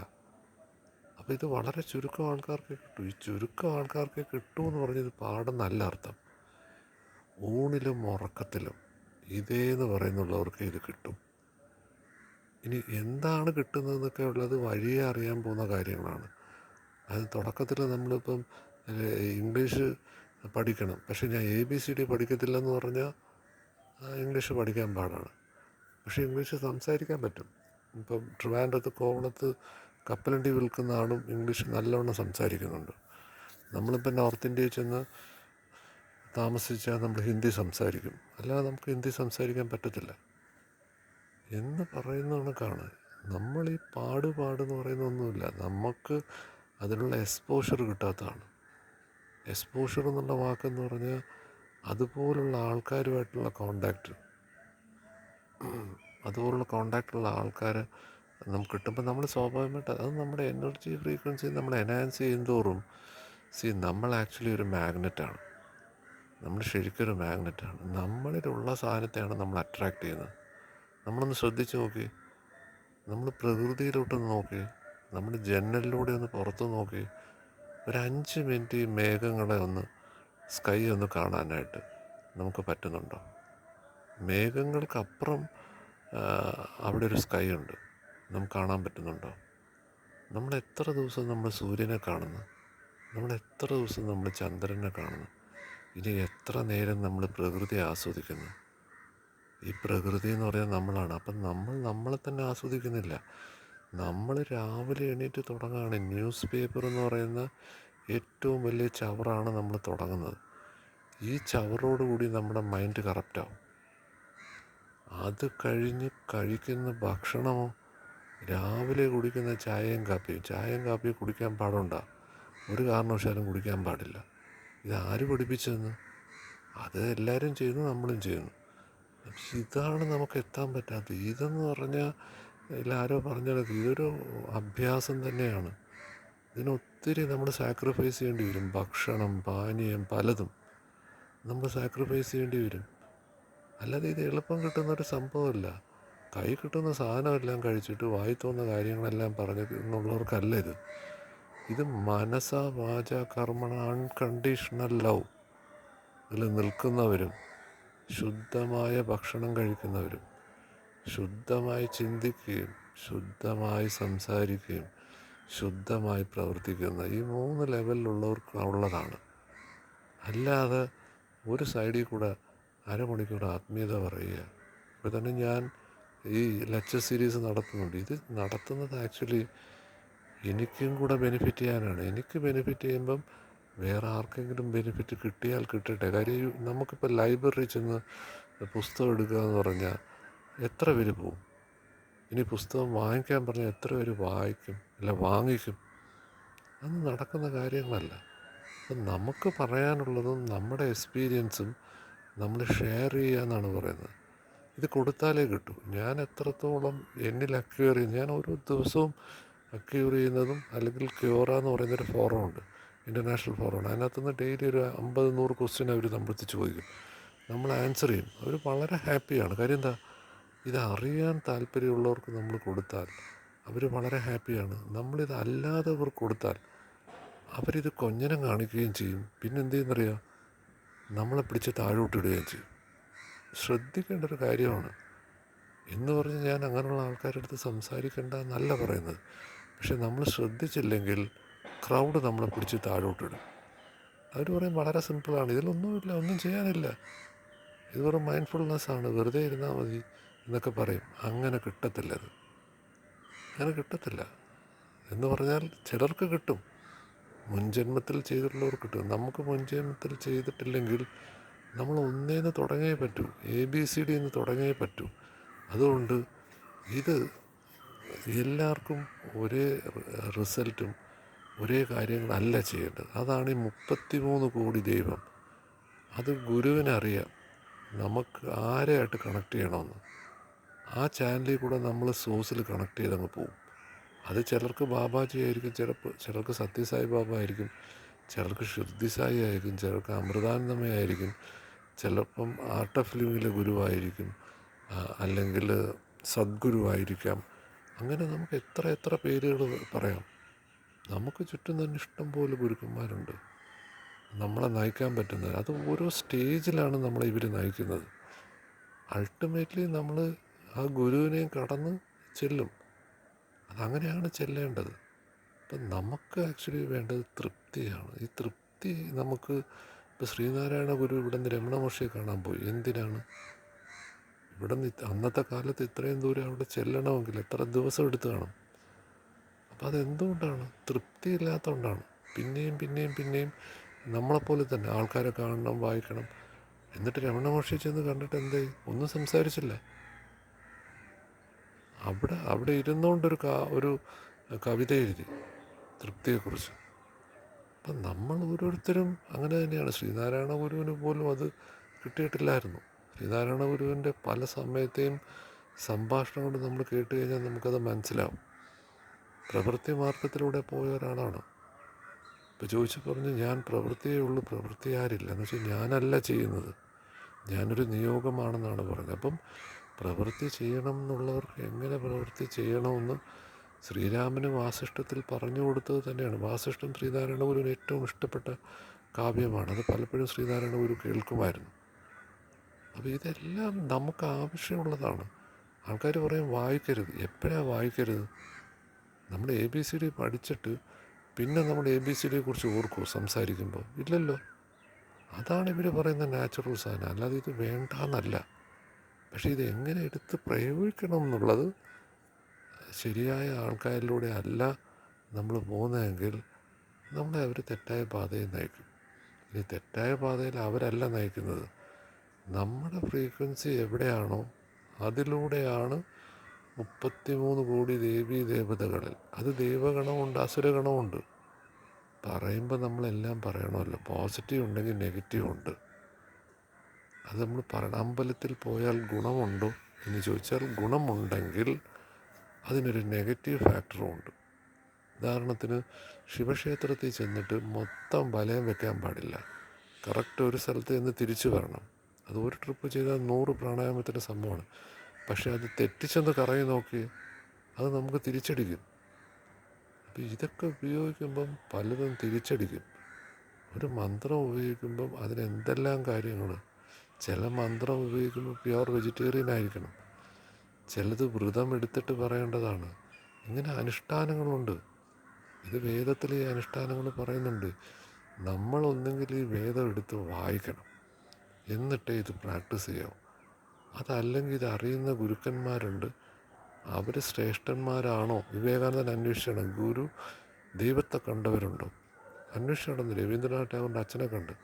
അപ്പോൾ ഇത് വളരെ ചുരുക്കം ആൾക്കാർക്കേ കിട്ടൂ. ഈ ചുരുക്കം ആൾക്കാർക്കേ കിട്ടൂ എന്ന് പറഞ്ഞത് പാടെന്നല്ല അർത്ഥം. ഊണിലും ഉറക്കത്തിലും ഇതേന്ന് പറയുന്നുള്ളവർക്ക് ഇത് കിട്ടും. ഇനി എന്താണ് കിട്ടുന്നതെന്നൊക്കെ ഉള്ളത് വഴിയെ അറിയാൻ പോകുന്ന കാര്യങ്ങളാണ്. അത് തുടക്കത്തിൽ നമ്മളിപ്പം ഇംഗ്ലീഷ് പഠിക്കണം, പക്ഷേ ഞാൻ ABCD പഠിക്കത്തില്ലെന്ന് പറഞ്ഞാൽ ഇംഗ്ലീഷ് പഠിക്കാൻ പാടാണ്. പക്ഷേ ഇംഗ്ലീഷ് സംസാരിക്കാൻ പറ്റും. ഇപ്പം ട്രിവാൻഡ്രത്ത് കോവളത്ത് കപ്പലണ്ടി വിൽക്കുന്ന ആളും ഇംഗ്ലീഷ് നല്ലവണ്ണം സംസാരിക്കുന്നുണ്ട്. നമ്മളിപ്പം നോർത്ത് ഇന്ത്യയിൽ ചെന്ന് താമസിച്ചാൽ നമ്മൾ ഹിന്ദി സംസാരിക്കും, അല്ലാതെ നമുക്ക് ഹിന്ദി സംസാരിക്കാൻ പറ്റത്തില്ല എന്ന് പറയുന്ന കണക്കാണ്. നമ്മൾ ഈ പാടുപാടെന്ന് പറയുന്ന ഒന്നുമില്ല, നമുക്ക് അതിനുള്ള എക്സ്പോഷർ കിട്ടാത്തതാണ്. എക്സ്പോഷർ എന്നുള്ള വാക്കെന്ന് പറഞ്ഞാൽ അതുപോലുള്ള ആൾക്കാരുമായിട്ടുള്ള കോണ്ടാക്റ്റ്, അതുപോലുള്ള കോണ്ടാക്റ്റുള്ള ആൾക്കാർ നമുക്ക് കിട്ടുമ്പോൾ നമ്മൾ സ്വാഭാവികമായിട്ട് അത് നമ്മുടെ എനർജി ഫ്രീക്വൻസി നമ്മൾ എൻഹാൻസ് ചെയ്യുന്തോറും നമ്മൾ ആക്ച്വലി ഒരു മാഗ്നറ്റാണ്. നമ്മൾ ശരിക്കൊരു മാഗ്നറ്റാണ്. നമ്മളിലുള്ള സാധനത്തെയാണ് നമ്മൾ അട്രാക്റ്റ് ചെയ്യുന്നത്. നമ്മളൊന്ന് ശ്രദ്ധിച്ച് നോക്കി, നമ്മൾ പ്രകൃതിയിലോട്ടൊന്ന് നോക്കി, നമ്മുടെ ജനലിലൂടെ ഒന്ന് പുറത്ത് നോക്കി, ഒരു 5 മിനിറ്റ് ഈ മേഘങ്ങളെ ഒന്ന് സ്കൈ ഒന്ന് കാണാനായിട്ട് നമുക്ക് പറ്റുന്നുണ്ടോ? മേഘങ്ങൾക്കപ്പുറം അവിടെ ഒരു സ്കൈ ഉണ്ട്, നമുക്ക് കാണാൻ പറ്റുന്നുണ്ടോ? നമ്മൾ എത്ര ദിവസം നമ്മൾ സൂര്യനെ കാണുന്നു, നമ്മൾ എത്ര ദിവസം നമ്മൾ ചന്ദ്രനെ കാണുന്നു, ഇനി എത്ര നേരം നമ്മൾ പ്രകൃതിയെ ആസ്വദിക്കുന്നു? ഈ പ്രകൃതി എന്ന് പറയുന്നത് നമ്മളാണ്. അപ്പം നമ്മൾ നമ്മളെ തന്നെ ആസ്വദിക്കുന്നില്ല. നമ്മൾ രാവിലെ എണീറ്റ് തുടങ്ങുകയാണ്, ന്യൂസ് പേപ്പർ എന്ന് പറയുന്ന ഏറ്റവും വലിയ ചവറാണ് നമ്മൾ തുടങ്ങുന്നത്. ഈ ചവറോടുകൂടി നമ്മുടെ മൈൻഡ് കറപ്റ്റാവും. അത് കഴിഞ്ഞ് കഴിക്കുന്ന ഭക്ഷണമോ, രാവിലെ കുടിക്കുന്ന ചായയും കാപ്പിയും കുടിക്കാൻ പാടുണ്ടോ? ഒരു കാരണവശാലും കുടിക്കാൻ പാടില്ല. ഇതാര് പഠിപ്പിച്ചതെന്ന്? അത് എല്ലാവരും ചെയ്യുന്നു, നമ്മളും ചെയ്യുന്നു. ഇതാണ് നമുക്ക് എത്താൻ പറ്റാത്തത്. ഇതെന്ന് പറഞ്ഞാൽ ഇതിലാരോ പറഞ്ഞത് ഇതൊരു അഭ്യാസം തന്നെയാണ്. ഇതിനൊത്തിരി നമ്മൾ സാക്രിഫൈസ് ചെയ്യേണ്ടി വരും. ഭക്ഷണം, പാനീയം, പലതും നമ്മൾ സാക്രിഫൈസ് ചെയ്യേണ്ടി വരും. അല്ലാതെ ഇത് എളുപ്പം കിട്ടുന്നൊരു സംഭവമല്ല. കൈ കിട്ടുന്ന സാധനമെല്ലാം കഴിച്ചിട്ട് വായി തോന്നുന്ന കാര്യങ്ങളെല്ലാം എന്നുള്ളവർക്കല്ല ഇത്. ഇത് മനസാ വാച കർമ്മണ അൺകണ്ടീഷണൽ ലവ് ഇതിൽ നിൽക്കുന്നവരും, ശുദ്ധമായ ഭക്ഷണം കഴിക്കുന്നവരും, ശുദ്ധമായി ചിന്തിക്കുകയും ശുദ്ധമായി സംസാരിക്കുകയും ശുദ്ധമായി പ്രവർത്തിക്കുന്ന ഈ 3 ലെവലിലുള്ളവർക്ക് ഉള്ളതാണ്. അല്ലാതെ ഒരു സൈഡിൽ കൂടെ അരമണിക്കൂർ ആത്മീയത പറയുക. ഇപ്പോൾ തന്നെ ഞാൻ ഈ ലെക്ചർ സീരീസ് നടത്തുന്നുണ്ട്. ഇത് നടത്തുന്നത് ആക്ച്വലി എനിക്കും കൂടെ ബെനിഫിറ്റ് ചെയ്യാനാണ്. എനിക്ക് ബെനിഫിറ്റ് ചെയ്യുമ്പം വേറെ ആർക്കെങ്കിലും ബെനിഫിറ്റ് കിട്ടിയാൽ കിട്ടട്ടെ. കാര്യം നമുക്കിപ്പോൾ ലൈബ്രറി ചെന്ന് പുസ്തകം എടുക്കുക എന്ന് പറഞ്ഞാൽ എത്ര പേര് പോവും? ഇനി പുസ്തകം വാങ്ങിക്കാൻ പറഞ്ഞാൽ എത്ര പേര് വായിക്കും, അല്ല വാങ്ങിക്കും? അത് നടക്കുന്ന കാര്യങ്ങളല്ല. അപ്പം നമുക്ക് പറയാനുള്ളതും നമ്മുടെ എക്സ്പീരിയൻസും നമ്മൾ ഷെയർ ചെയ്യുക എന്നാണ് പറയുന്നത്. ഇത് കൊടുത്താലേ കിട്ടൂ. ഞാൻ എത്രത്തോളം എന്നിൽ അക്വയർ ചെയ്യും, ഞാൻ ഓരോ ദിവസവും അക്വയർ ചെയ്യുന്നതും, അല്ലെങ്കിൽ ക്യൂറ എന്ന് പറയുന്നൊരു ഫോറമുണ്ട്, ഇൻ്റർനാഷണൽ ഫോറമാണ്. അതിനകത്തുനിന്ന് ഡെയിലി ഒരു 50-100 ക്വസ്റ്റ്യൻ അവർ നമ്മളടുത്ത് ചോദിക്കും. നമ്മൾ ആൻസർ ചെയ്യും. അവർ വളരെ ഹാപ്പിയാണ്. കാര്യം എന്താ? ഇത് അറിയാൻ താല്പര്യമുള്ളവർക്ക് നമ്മൾ കൊടുത്താൽ അവർ വളരെ ഹാപ്പിയാണ്. നമ്മളിത് അല്ലാതെ ഇവർക്ക് കൊടുത്താൽ അവരിത് കൊഞ്ഞനം കാണിക്കുകയും ചെയ്യും. പിന്നെ എന്ത് ചെയ്യുന്നറിയോ, നമ്മളെ പിടിച്ച് താഴോട്ടിടുകയും ചെയ്യും. ശ്രദ്ധിക്കേണ്ട ഒരു കാര്യമാണ്. എന്ന് പറഞ്ഞ് ഞാൻ അങ്ങനെയുള്ള ആൾക്കാരുടെ അടുത്ത് സംസാരിക്കേണ്ട എന്നല്ല പറയുന്നത്. പക്ഷെ നമ്മൾ ശ്രദ്ധിച്ചില്ലെങ്കിൽ ക്രൗഡ് നമ്മളെ പിടിച്ച് താഴോട്ടിടും. അവർ പറയും വളരെ സിമ്പിളാണ്, ഇതിലൊന്നുമില്ല, ഒന്നും ചെയ്യാനില്ല, ഇത് വെറും മൈൻഡ്ഫുൾനെസ്സാണ്, വെറുതെ ഇരുന്നാൽ മതി എന്നൊക്കെ പറയും. അങ്ങനെ കിട്ടത്തില്ല. അങ്ങനെ കിട്ടത്തില്ല. എന്ന് പറഞ്ഞാൽ ചിലർക്ക് കിട്ടും, മുൻജന്മത്തിൽ ചെയ്തിട്ടുള്ളവർക്ക് കിട്ടും. നമുക്ക് മുൻജന്മത്തിൽ ചെയ്തിട്ടില്ലെങ്കിൽ നമ്മൾ ഒന്നേന്ന് തുടങ്ങിയേ പറ്റൂ, ABCD എന്ന് തുടങ്ങിയേ പറ്റൂ. അതുകൊണ്ട് ഇത് എല്ലാവർക്കും ഒരേ റിസൾട്ടും ഒരേ കാര്യങ്ങളല്ല ചെയ്യേണ്ടത്. അതാണ് ഈ 33 കോടി ദൈവം. അത് ഗുരുവിനറിയാം നമുക്ക് ആരെയായിട്ട് കണക്ട് ചെയ്യണമെന്ന്. ആ ചാനലിൽ കൂടെ നമ്മൾ സോഴ്സിൽ കണക്ട് ചെയ്തങ്ങ് പോകും. അത് ചിലർക്ക് ബാബാജി ആയിരിക്കും, ചിലർക്ക് സത്യസായി ബാബ ആയിരിക്കും, ചിലർക്ക് ഷിർദി സായി ആയിരിക്കും, ചിലർക്ക് അമൃതാനന്ദമയായിരിക്കും, ചിലപ്പം ആർട്ട് ഓഫ് ലിവിങ്ങിലെ ഗുരുവായിരിക്കും, അല്ലെങ്കിൽ സദ്ഗുരുവായിരിക്കാം. അങ്ങനെ നമുക്ക് എത്ര എത്ര പേരുകൾ പറയാം. നമുക്ക് ചുറ്റും തന്നെ ഇഷ്ടം പോലെ ഗുരുക്കന്മാരുണ്ട് നമ്മളെ നയിക്കാൻ പറ്റുന്നത്. അത് ഓരോ സ്റ്റേജിലാണ് നമ്മളെ ഇവർ നയിക്കുന്നത്. അൾട്ടിമേറ്റ്ലി നമ്മൾ ആ ഗുരുവിനെയും കടന്ന് ചെല്ലും. അതങ്ങനെയാണ് ചെല്ലേണ്ടത്. അപ്പം നമുക്ക് ആക്ച്വലി വേണ്ടത് തൃപ്തിയാണ്. ഈ തൃപ്തി നമുക്ക് ഇപ്പോൾ ശ്രീനാരായണ ഗുരു ഇവിടെ നിന്ന് രമണ മഹർഷിയെ കാണാൻ പോയി. എന്തിനാണ്? ഇവിടെ നിന്ന് അന്നത്തെ കാലത്ത് ഇത്രയും ദൂരം അവിടെ ചെല്ലണമെങ്കിൽ എത്ര ദിവസം എടുത്തു കാണും. അപ്പം അതെന്തുകൊണ്ടാണ്? തൃപ്തിയില്ലാത്തതുകൊണ്ടാണ്. പിന്നെയും പിന്നെയും പിന്നെയും നമ്മളെപ്പോലെ തന്നെ ആൾക്കാരെ കാണണം, വായിക്കണം. എന്നിട്ട് രമണ മഹർഷി ചെന്ന് കണ്ടിട്ട് എന്തായി? ഒന്നും സംസാരിച്ചില്ല. അവിടെ ഇരുന്നുകൊണ്ടൊരു ഒരു കവിത എഴുതി തൃപ്തിയെക്കുറിച്ച്. അപ്പം നമ്മൾ ഓരോരുത്തരും അങ്ങനെ തന്നെയാണ്. ശ്രീനാരായണ ഗുരുവിന് പോലും അത് കിട്ടിയിട്ടില്ലായിരുന്നു. ശ്രീനാരായണ ഗുരുവിൻ്റെ പല സമയത്തെയും സംഭാഷണം കൊണ്ട് നമ്മൾ കേട്ട് കഴിഞ്ഞാൽ നമുക്കത് മനസ്സിലാവും. പ്രവൃത്തി മാർഗത്തിലൂടെ പോയ ഒരാളാണ്. ഇപ്പോൾ ചോദിച്ചു പറഞ്ഞു, ഞാൻ പ്രവൃത്തിയേ ഉള്ളൂ, പ്രവൃത്തി ആരില്ല എന്ന് വെച്ചാൽ ഞാനല്ല ചെയ്യുന്നത്, ഞാനൊരു നിയോഗമാണെന്നാണ് പറഞ്ഞത്. അപ്പം പ്രവൃത്തി ചെയ്യണം എന്നുള്ളവർക്ക് എങ്ങനെ പ്രവൃത്തി ചെയ്യണമെന്ന് ശ്രീരാമന് വാസിഷ്ഠത്തിൽ പറഞ്ഞു കൊടുത്തത് തന്നെയാണ്. വാസിഷ്ഠം ശ്രീനാരായണ ഗുരുവിന് ഏറ്റവും ഇഷ്ടപ്പെട്ട കാവ്യമാണ്. അത് പലപ്പോഴും ശ്രീനാരായണ ഗുരു കേൾക്കുമായിരുന്നു. അപ്പോൾ ഇതെല്ലാം നമുക്ക് ആവശ്യമുള്ളതാണ്. ആൾക്കാർ പറയും വായിക്കരുത്. എപ്പോഴാണ് വായിക്കരുത്? നമ്മൾ ABCD പഠിച്ചിട്ട് പിന്നെ നമ്മൾ ABCDയെ കുറിച്ച് ഓർക്കുമോ സംസാരിക്കുമ്പോൾ? ഇല്ലല്ലോ. അതാണ് ഇവർ പറയുന്ന നാച്ചുറൽ സാധനം. അല്ലാതെ ഇത് വേണ്ടെന്നല്ല. പക്ഷേ ഇത് എങ്ങനെ എടുത്ത് പ്രയോഗിക്കണം എന്നുള്ളത് ശരിയായ ആൾക്കാരിലൂടെ അല്ല നമ്മൾ പോകുന്നതെങ്കിൽ നമ്മളെ അവർ തെറ്റായ പാതയിൽ നയിക്കും. ഇനി തെറ്റായ പാതയിൽ അവരല്ല നയിക്കുന്നത്, നമ്മുടെ ഫ്രീക്വൻസി എവിടെയാണോ അതിലൂടെയാണ് 33 കോടി ദേവീ ദേവതകളിൽ. അത് ദൈവഗണമുണ്ട്, അസുരഗണമുണ്ട്. പറയുമ്പോൾ നമ്മളെല്ലാം പറയണമല്ലോ. പോസിറ്റീവ് ഉണ്ടെങ്കിൽ നെഗറ്റീവ് ഉണ്ട്. അത് നമ്മൾ പറയണം. അമ്പലത്തിൽ പോയാൽ ഗുണമുണ്ടോ എന്ന് ചോദിച്ചാൽ ഗുണമുണ്ടെങ്കിൽ അതിനൊരു നെഗറ്റീവ് ഫാക്ടറും ഉണ്ട്. ഉദാഹരണത്തിന് ശിവക്ഷേത്രത്തിൽ ചെന്നിട്ട് മൊത്തം വലയം വെക്കാൻ പാടില്ല. കറക്റ്റ് ഒരു സ്ഥലത്ത് നിന്ന് തിരിച്ചു വരണം. അത് ഒരു ട്രിപ്പ് ചെയ്താൽ 100 പ്രാണായാമത്തിൻ്റെ സംഭവമാണ്. പക്ഷേ അത് തെറ്റിച്ചെന്ന് കറങ്ങി നോക്കി അത് നമുക്ക് തിരിച്ചടിക്കും. അപ്പോൾ ഇതൊക്കെ ഉപയോഗിക്കുമ്പം പലതും തിരിച്ചടിക്കും. ഒരു മന്ത്രം ഉപയോഗിക്കുമ്പം അതിനെന്തെല്ലാം കാര്യങ്ങൾ. ചില മന്ത്രം ഉപയോഗിക്കുമ്പോൾ പ്യുവർ വെജിറ്റേറിയൻ ആയിരിക്കണം, ചിലത് വ്രതം എടുത്തിട്ട് പറയേണ്ടതാണ്. ഇങ്ങനെ അനുഷ്ഠാനങ്ങളുണ്ട്. ഇത് വേദത്തിൽ ഈ അനുഷ്ഠാനങ്ങൾ പറയുന്നുണ്ട്. നമ്മളൊന്നെങ്കിൽ ഈ വേദം എടുത്ത് വായിക്കണം, എന്നിട്ടേ ഇത് പ്രാക്ടീസ് ചെയ്യാം. അതല്ലെങ്കിൽ ഇത് അറിയുന്ന ഗുരുക്കന്മാരുണ്ട്, അവർ ശ്രേഷ്ഠന്മാരാണോ? വിവേകാനന്ദൻ അന്വേഷിക്കണം. ഗുരു ദൈവത്തെ കണ്ടവരുണ്ടോ? അന്വേഷിച്ചു. രവീന്ദ്രനാഥ് ടാഗോറിൻ്റെ അച്ഛനെ കണ്ട്.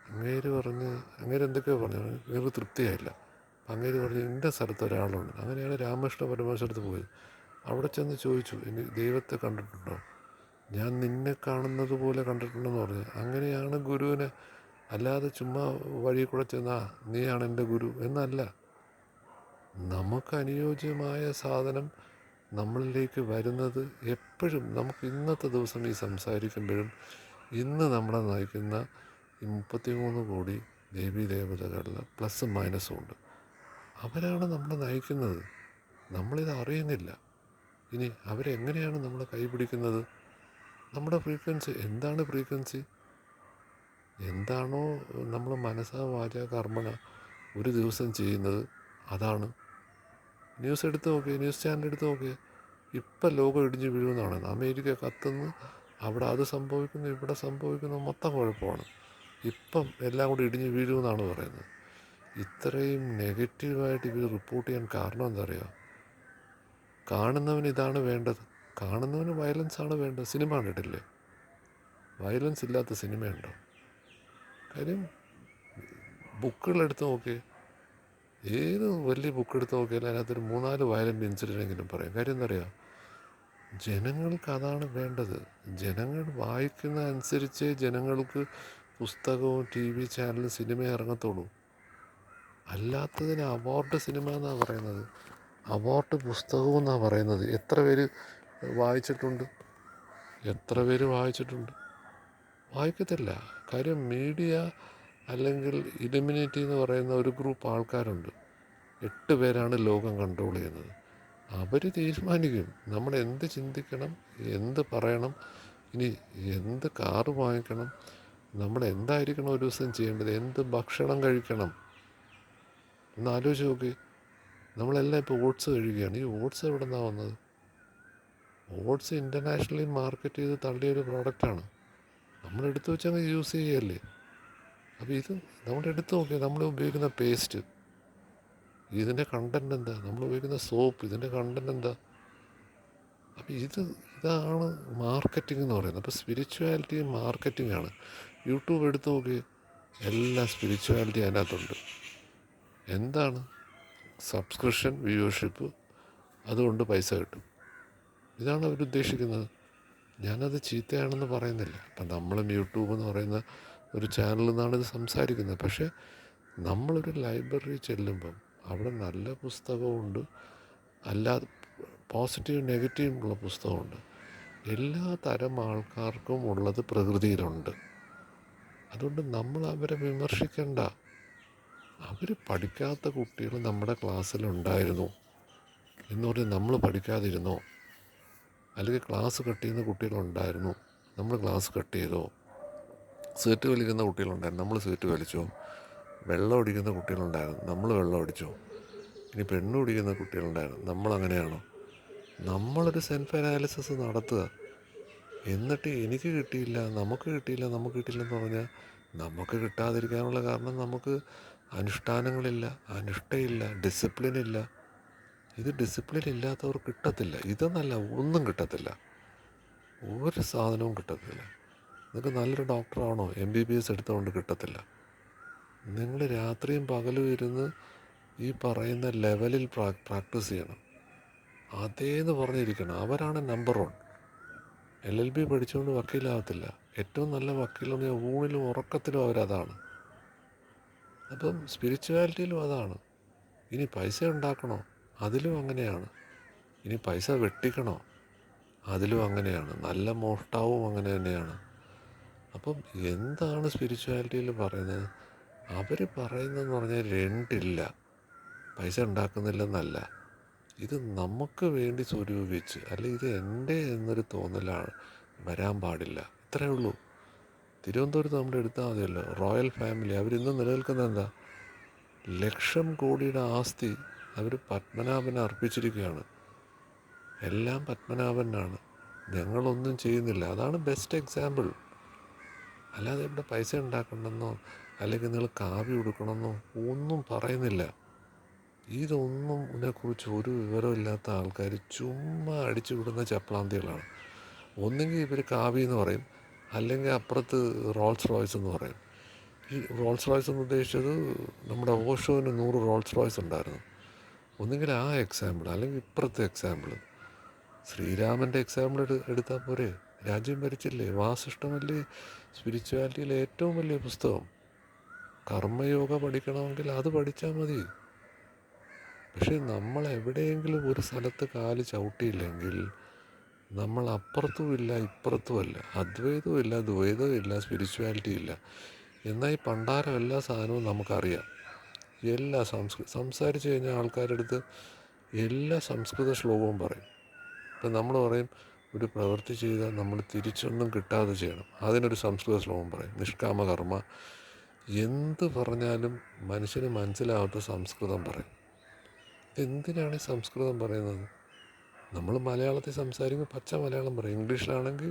അങ്ങേര് എന്തൊക്കെയോ പറഞ്ഞു, അങ്ങേർക്ക് തൃപ്തിയായില്ല. അങ്ങേര് പറഞ്ഞു ഇന്ന സ്ഥലത്ത് ഒരാളുണ്ട്. അങ്ങനെയാണ് രാമകൃഷ്ണ പരമേശ്വരത്ത് പോയത്. അവിടെ ചെന്ന് ചോദിച്ചു, ഇനി ദൈവത്തെ കണ്ടിട്ടുണ്ടോ? ഞാൻ നിന്നെ കാണുന്നത് പോലെ കണ്ടിട്ടുണ്ടെന്ന് പറഞ്ഞു. അങ്ങനെയാണ് ഗുരുവിനെ. അല്ലാതെ ചുമ്മാ വഴി കൂടെ ചെന്നാ നീയാണ് എൻ്റെ ഗുരു എന്നല്ല. നമുക്ക് അനുയോജ്യമായ സാധനം നമ്മളിലേക്ക് വരുന്നത് എപ്പോഴും. നമുക്ക് ഇന്നത്തെ ദിവസം ഈ സംസാരിക്കുമ്പോഴും ഇന്ന് നമ്മളെ നയിക്കുന്ന ഈ 33 കോടി ദേവീ ദേവതകളിൽ പ്ലസ്സും മൈനസും ഉണ്ട്. അവരാണ് നമ്മളെ നയിക്കുന്നത്, നമ്മളിത് അറിയുന്നില്ല. ഇനി അവരെങ്ങനെയാണ് നമ്മളെ കൈപിടിക്കുന്നത്? നമ്മുടെ ഫ്രീക്വൻസി എന്താണ്? ഫ്രീക്വൻസി എന്താണോ നമ്മൾ മനസ്സാ വാച കർമ്മണ ഒരു ദിവസം ചെയ്യുന്നത് അതാണ്. ന്യൂസ് എടുത്ത് നോക്കിയേ, ന്യൂസ് ചാനൽ എടുത്ത് നോക്കിയേ. ഇപ്പം ലോകം ഇടിഞ്ഞ് വീഴുമെന്നാണ്. അമേരിക്ക കത്തുന്നു, അവിടെ അത് സംഭവിക്കുന്നു, ഇവിടെ സംഭവിക്കുന്നു, മൊത്തം കുഴപ്പമാണ്. ഇപ്പം എല്ലാം കൂടി ഇടിഞ്ഞ് വീഴുമെന്നാണ് പറയുന്നത്. ഇത്രയും നെഗറ്റീവായിട്ട് ഇവർ റിപ്പോർട്ട് ചെയ്യാൻ കാരണം എന്താ അറിയുക? കാണുന്നവന് ഇതാണ് വേണ്ടത്. കാണുന്നവന് വയലൻസാണ് വേണ്ടത്. സിനിമ കണ്ടിട്ടില്ലേ? വയലൻസ് ഇല്ലാത്ത സിനിമയുണ്ടോ? കാര്യം ബുക്കുകളെടുത്ത് നോക്കിയേ, ഏത് വലിയ ബുക്ക് എടുത്ത് നോക്കിയാലും അതിനകത്തൊരു 3-4 വയലൻ്റ് ഇൻസിഡൻ്റെങ്കിലും പറയും. കാര്യം എന്താ പറയുക? ജനങ്ങൾക്ക് അതാണ് വേണ്ടത്. ജനങ്ങൾ വായിക്കുന്ന അനുസരിച്ചേ ജനങ്ങൾക്ക് പുസ്തകവും TV ചാനലും സിനിമയും ഇറങ്ങത്തുള്ളൂ. അല്ലാത്തതിന് അവാർഡ് സിനിമ എന്നാണ് പറയുന്നത്, അവാർഡ് പുസ്തകവും എന്നാണ് പറയുന്നത്. എത്ര പേര് വായിച്ചിട്ടുണ്ട്? എത്ര പേര് വായിച്ചിട്ടുണ്ട്? വായിക്കത്തില്ല. കാര്യം മീഡിയ അല്ലെങ്കിൽ ഇലുമിനേറ്റി എന്ന് പറയുന്ന ഒരു ഗ്രൂപ്പ് ആൾക്കാരുണ്ട്. 8 പേരാണ് ലോകം കൺട്രോൾ ചെയ്യുന്നത്. അവർ തീരുമാനിക്കും നമ്മൾ എന്ത് ചിന്തിക്കണം, എന്ത് പറയണം, ഇനി എന്ത് കാറ് വാങ്ങിക്കണം, നമ്മൾ എന്തായിരിക്കണം ഒരു ദിവസം ചെയ്യേണ്ടത്, എന്ത് ഭക്ഷണം കഴിക്കണം എന്ന് ആലോചിച്ച് നോക്കി. നമ്മളെല്ലാം ഇപ്പോൾ ഓട്സ് കഴിക്കുകയാണ്. ഈ ഓട്സ് എവിടെ നിന്നാണ് വന്നത്? ഓട്സ് ഇൻ്റർനാഷണലി മാർക്കറ്റ് ചെയ്ത് തള്ളിയൊരു പ്രോഡക്റ്റാണ്. നമ്മളെടുത്ത് വെച്ചങ്ങ് യൂസ് ചെയ്യുകയല്ലേ. അപ്പോൾ ഇത് നമ്മളെടുത്ത് നോക്കിയാൽ നമ്മൾ ഉപയോഗിക്കുന്ന പേസ്റ്റ്, ഇതിൻ്റെ കണ്ടൻറ് എന്താ? നമ്മൾ ഉപയോഗിക്കുന്ന സോപ്പ്, ഇതിൻ്റെ കണ്ടൻറ് എന്താ? അപ്പോൾ ഇതാണ് മാർക്കറ്റിംഗ് എന്ന് പറയുന്നത്. അപ്പോൾ സ്പിരിച്വാലിറ്റി മാർക്കറ്റിംഗ് ആണ്. യൂട്യൂബ് എടുത്ത് നോക്കി, എല്ലാ സ്പിരിച്വാലിറ്റി അതിനകത്തുണ്ട്. എന്താണ്? സബ്സ്ക്രിപ്ഷൻ, വ്യൂവർഷിപ്പ്, അതുകൊണ്ട് പൈസ കിട്ടും. ഇതാണ് അവരുദ്ദേശിക്കുന്നത്. ഞാനത് ചീത്തയാണെന്ന് പറയുന്നില്ല. അപ്പം നമ്മളും യൂട്യൂബ് എന്ന് പറയുന്ന ഒരു ചാനലിൽ നിന്നാണ് ഇത് സംസാരിക്കുന്നത്. പക്ഷേ നമ്മളൊരു ലൈബ്രറി ചെല്ലുമ്പം അവിടെ നല്ല പുസ്തകമുണ്ട്, അല്ലാതെ പോസിറ്റീവ് നെഗറ്റീവുള്ള പുസ്തകമുണ്ട്. എല്ലാ തരം ആൾക്കാർക്കും ഉള്ളത് പ്രകൃതിയിലുണ്ട്. അതുകൊണ്ട് നമ്മൾ അവരെ വിമർശിക്കേണ്ട. അവർ പഠിക്കാത്ത കുട്ടികൾ നമ്മുടെ ക്ലാസ്സിലുണ്ടായിരുന്നു എന്ന് പറഞ്ഞ് നമ്മൾ പഠിക്കാതിരുന്നോ? അല്ലെങ്കിൽ ക്ലാസ് കട്ട് ചെയ്യുന്ന കുട്ടികളുണ്ടായിരുന്നു, നമ്മൾ ക്ലാസ് കട്ട് ചെയ്തോ? സീറ്റ് വലിക്കുന്ന കുട്ടികളുണ്ടായിരുന്നു, നമ്മൾ സീറ്റ് വലിച്ചോ? വെള്ളം അടിക്കുന്ന കുട്ടികളുണ്ടായിരുന്നു, നമ്മൾ വെള്ളം അടിച്ചോ? ഇനി പെണ്ണ് പിടിക്കുന്ന കുട്ടികളുണ്ടായിരുന്നു, നമ്മളങ്ങനെയാണോ? നമ്മളൊരു സെൽഫ് അനാലിസിസ് നടത്തുക. എന്നിട്ട് എനിക്ക് കിട്ടിയില്ല, നമുക്ക് കിട്ടിയില്ല, നമുക്ക് കിട്ടിയില്ലെന്ന് പറഞ്ഞാൽ നമുക്ക് കിട്ടാതിരിക്കാനുള്ള കാരണം നമുക്ക് അനുഷ്ഠാനങ്ങളില്ല, അനുഷ്ഠയില്ല, ഡിസിപ്ലിനില്ല. ഇത് ഡിസിപ്ലിൻ ഇല്ലാത്തവർ കിട്ടത്തില്ല. ഇതെന്നല്ല, ഒന്നും കിട്ടത്തില്ല, ഒരു സാധനവും കിട്ടത്തില്ല. നിങ്ങൾക്ക് നല്ലൊരു ഡോക്ടറാണോ MBBS എടുത്തുകൊണ്ട് കിട്ടത്തില്ല. നിങ്ങൾ രാത്രിയും പകലും ഇരുന്ന് ഈ പറയുന്ന ലെവലിൽ പ്രാക്ടീസ് ചെയ്യണം. അതേന്ന് പറഞ്ഞിരിക്കണം. അവരാണ് നമ്പർ 1. LLB പഠിച്ചുകൊണ്ട് വക്കീലാകത്തില്ല. ഏറ്റവും നല്ല വക്കീലെന്ന് പറഞ്ഞാൽ ഊണിലും ഉറക്കത്തിലും അവരതാണ്. അപ്പം സ്പിരിച്വാലിറ്റിയിലും അതാണ്. ഇനി പൈസ ഉണ്ടാക്കണോ? അതിലും അങ്ങനെയാണ്. ഇനി പൈസ വെട്ടിക്കണോ? അതിലും അങ്ങനെയാണ്. നല്ല മോഷ്ടാവും അങ്ങനെ തന്നെയാണ്. അപ്പം എന്താണ് സ്പിരിച്വാലിറ്റിയിൽ പറയുന്നത്? അവർ പറയുന്നതെന്ന് പറഞ്ഞാൽ രണ്ടില്ല, പൈസ ഉണ്ടാക്കുന്നില്ലെന്നല്ല. ഇത് നമുക്ക് വേണ്ടി സ്വരൂപിച്ച്, അല്ലെങ്കിൽ ഇത് എൻ്റെ എന്നൊരു തോന്നലാണ് വരാൻ പാടില്ല. ഇത്രയേ ഉള്ളൂ. തിരുവനന്തപുരത്ത് നമ്മൾ എടുത്താൽ മതിയല്ലോ, റോയൽ ഫാമിലി. അവരിന്ന് നിലനിൽക്കുന്നത് എന്താ? 1,00,000 കോടിയുടെ ആസ്തി അവർ പത്മനാഭന് അർപ്പിച്ചിരിക്കുകയാണ്. എല്ലാം പത്മനാഭനാണ്, ഞങ്ങളൊന്നും ചെയ്യുന്നില്ല. അതാണ് ബെസ്റ്റ് എക്സാമ്പിൾ. അല്ലാതെ ഇവിടെ പൈസ ഉണ്ടാക്കണമെന്നോ അല്ലെങ്കിൽ നിങ്ങൾ കാവ്യ കൊടുക്കണമെന്നോ ഒന്നും പറയുന്നില്ല. ഇതൊന്നും ഇതിനെക്കുറിച്ച് ഒരു വിവരമില്ലാത്ത ആൾക്കാർ ചുമ്മാ അടിച്ചു വിടുന്ന ചപ്ലാന്തികളാണ്. ഒന്നുകിൽ ഇവർ കാവ്യ എന്ന് പറയും, അല്ലെങ്കിൽ അപ്പുറത്ത് റോൾസ് റോയ്സ് എന്ന് പറയും. ഈ റോൾസ് റോയ്സ് എന്ന് ഉദ്ദേശിച്ചത് നമ്മുടെ ഓഷോന് 100 റോൾസ് റോയ്സ് ഉണ്ടായിരുന്നു. ഒന്നുകിൽ ആ എക്സാമ്പിൾ, അല്ലെങ്കിൽ ഇപ്പുറത്തെ എക്സാമ്പിൾ. ശ്രീരാമൻ്റെ എക്സാമ്പിൾ എടുത്താൽ പോരെ? രാജ്യം ഭരിച്ചില്ലേ? വാസിഷ്ടമല്ലേ സ്പിരിച്വാലിറ്റിയിലെ ഏറ്റവും വലിയ പുസ്തകം? കർമ്മയോഗ പഠിക്കണമെങ്കിൽ അത് പഠിച്ചാൽ മതി. പക്ഷേ നമ്മൾ എവിടെയെങ്കിലും ഒരു സ്ഥലത്ത് കാല് ചവിട്ടിയില്ലെങ്കിൽ നമ്മൾ അപ്പുറത്തും ഇല്ല ഇപ്പുറത്തും അല്ല, അദ്വൈതവും ഇല്ല ദ്വൈതവും ഇല്ല, സ്പിരിച്വാലിറ്റി ഇല്ല. എന്നാൽ ഈ പണ്ടാരം എല്ലാ സാധനവും നമുക്കറിയാം. എല്ലാ സംസാരിച്ച് കഴിഞ്ഞാൽ ആൾക്കാരുടെ അടുത്ത് എല്ലാ സംസ്കൃത ശ്ലോകവും പറയും. ഇപ്പം നമ്മൾ പറയും ഒരു പ്രവൃത്തി ചെയ്താൽ നമ്മൾ തിരിച്ചൊന്നും കിട്ടാതെ ചെയ്യണം. അതിനൊരു സംസ്കൃത ശ്ലോകം പറയും, നിഷ്കാമ കർമ്മ. എന്ത് പറഞ്ഞാലും മനുഷ്യന് മനസ്സിലാവാത്ത സംസ്കൃതം പറയും. എന്തിനാണ് ഈ സംസ്കൃതം പറയുന്നത്? നമ്മൾ മലയാളത്തിൽ സംസാരിക്കുമ്പോൾ പച്ച മലയാളം പറയും, ഇംഗ്ലീഷിലാണെങ്കിൽ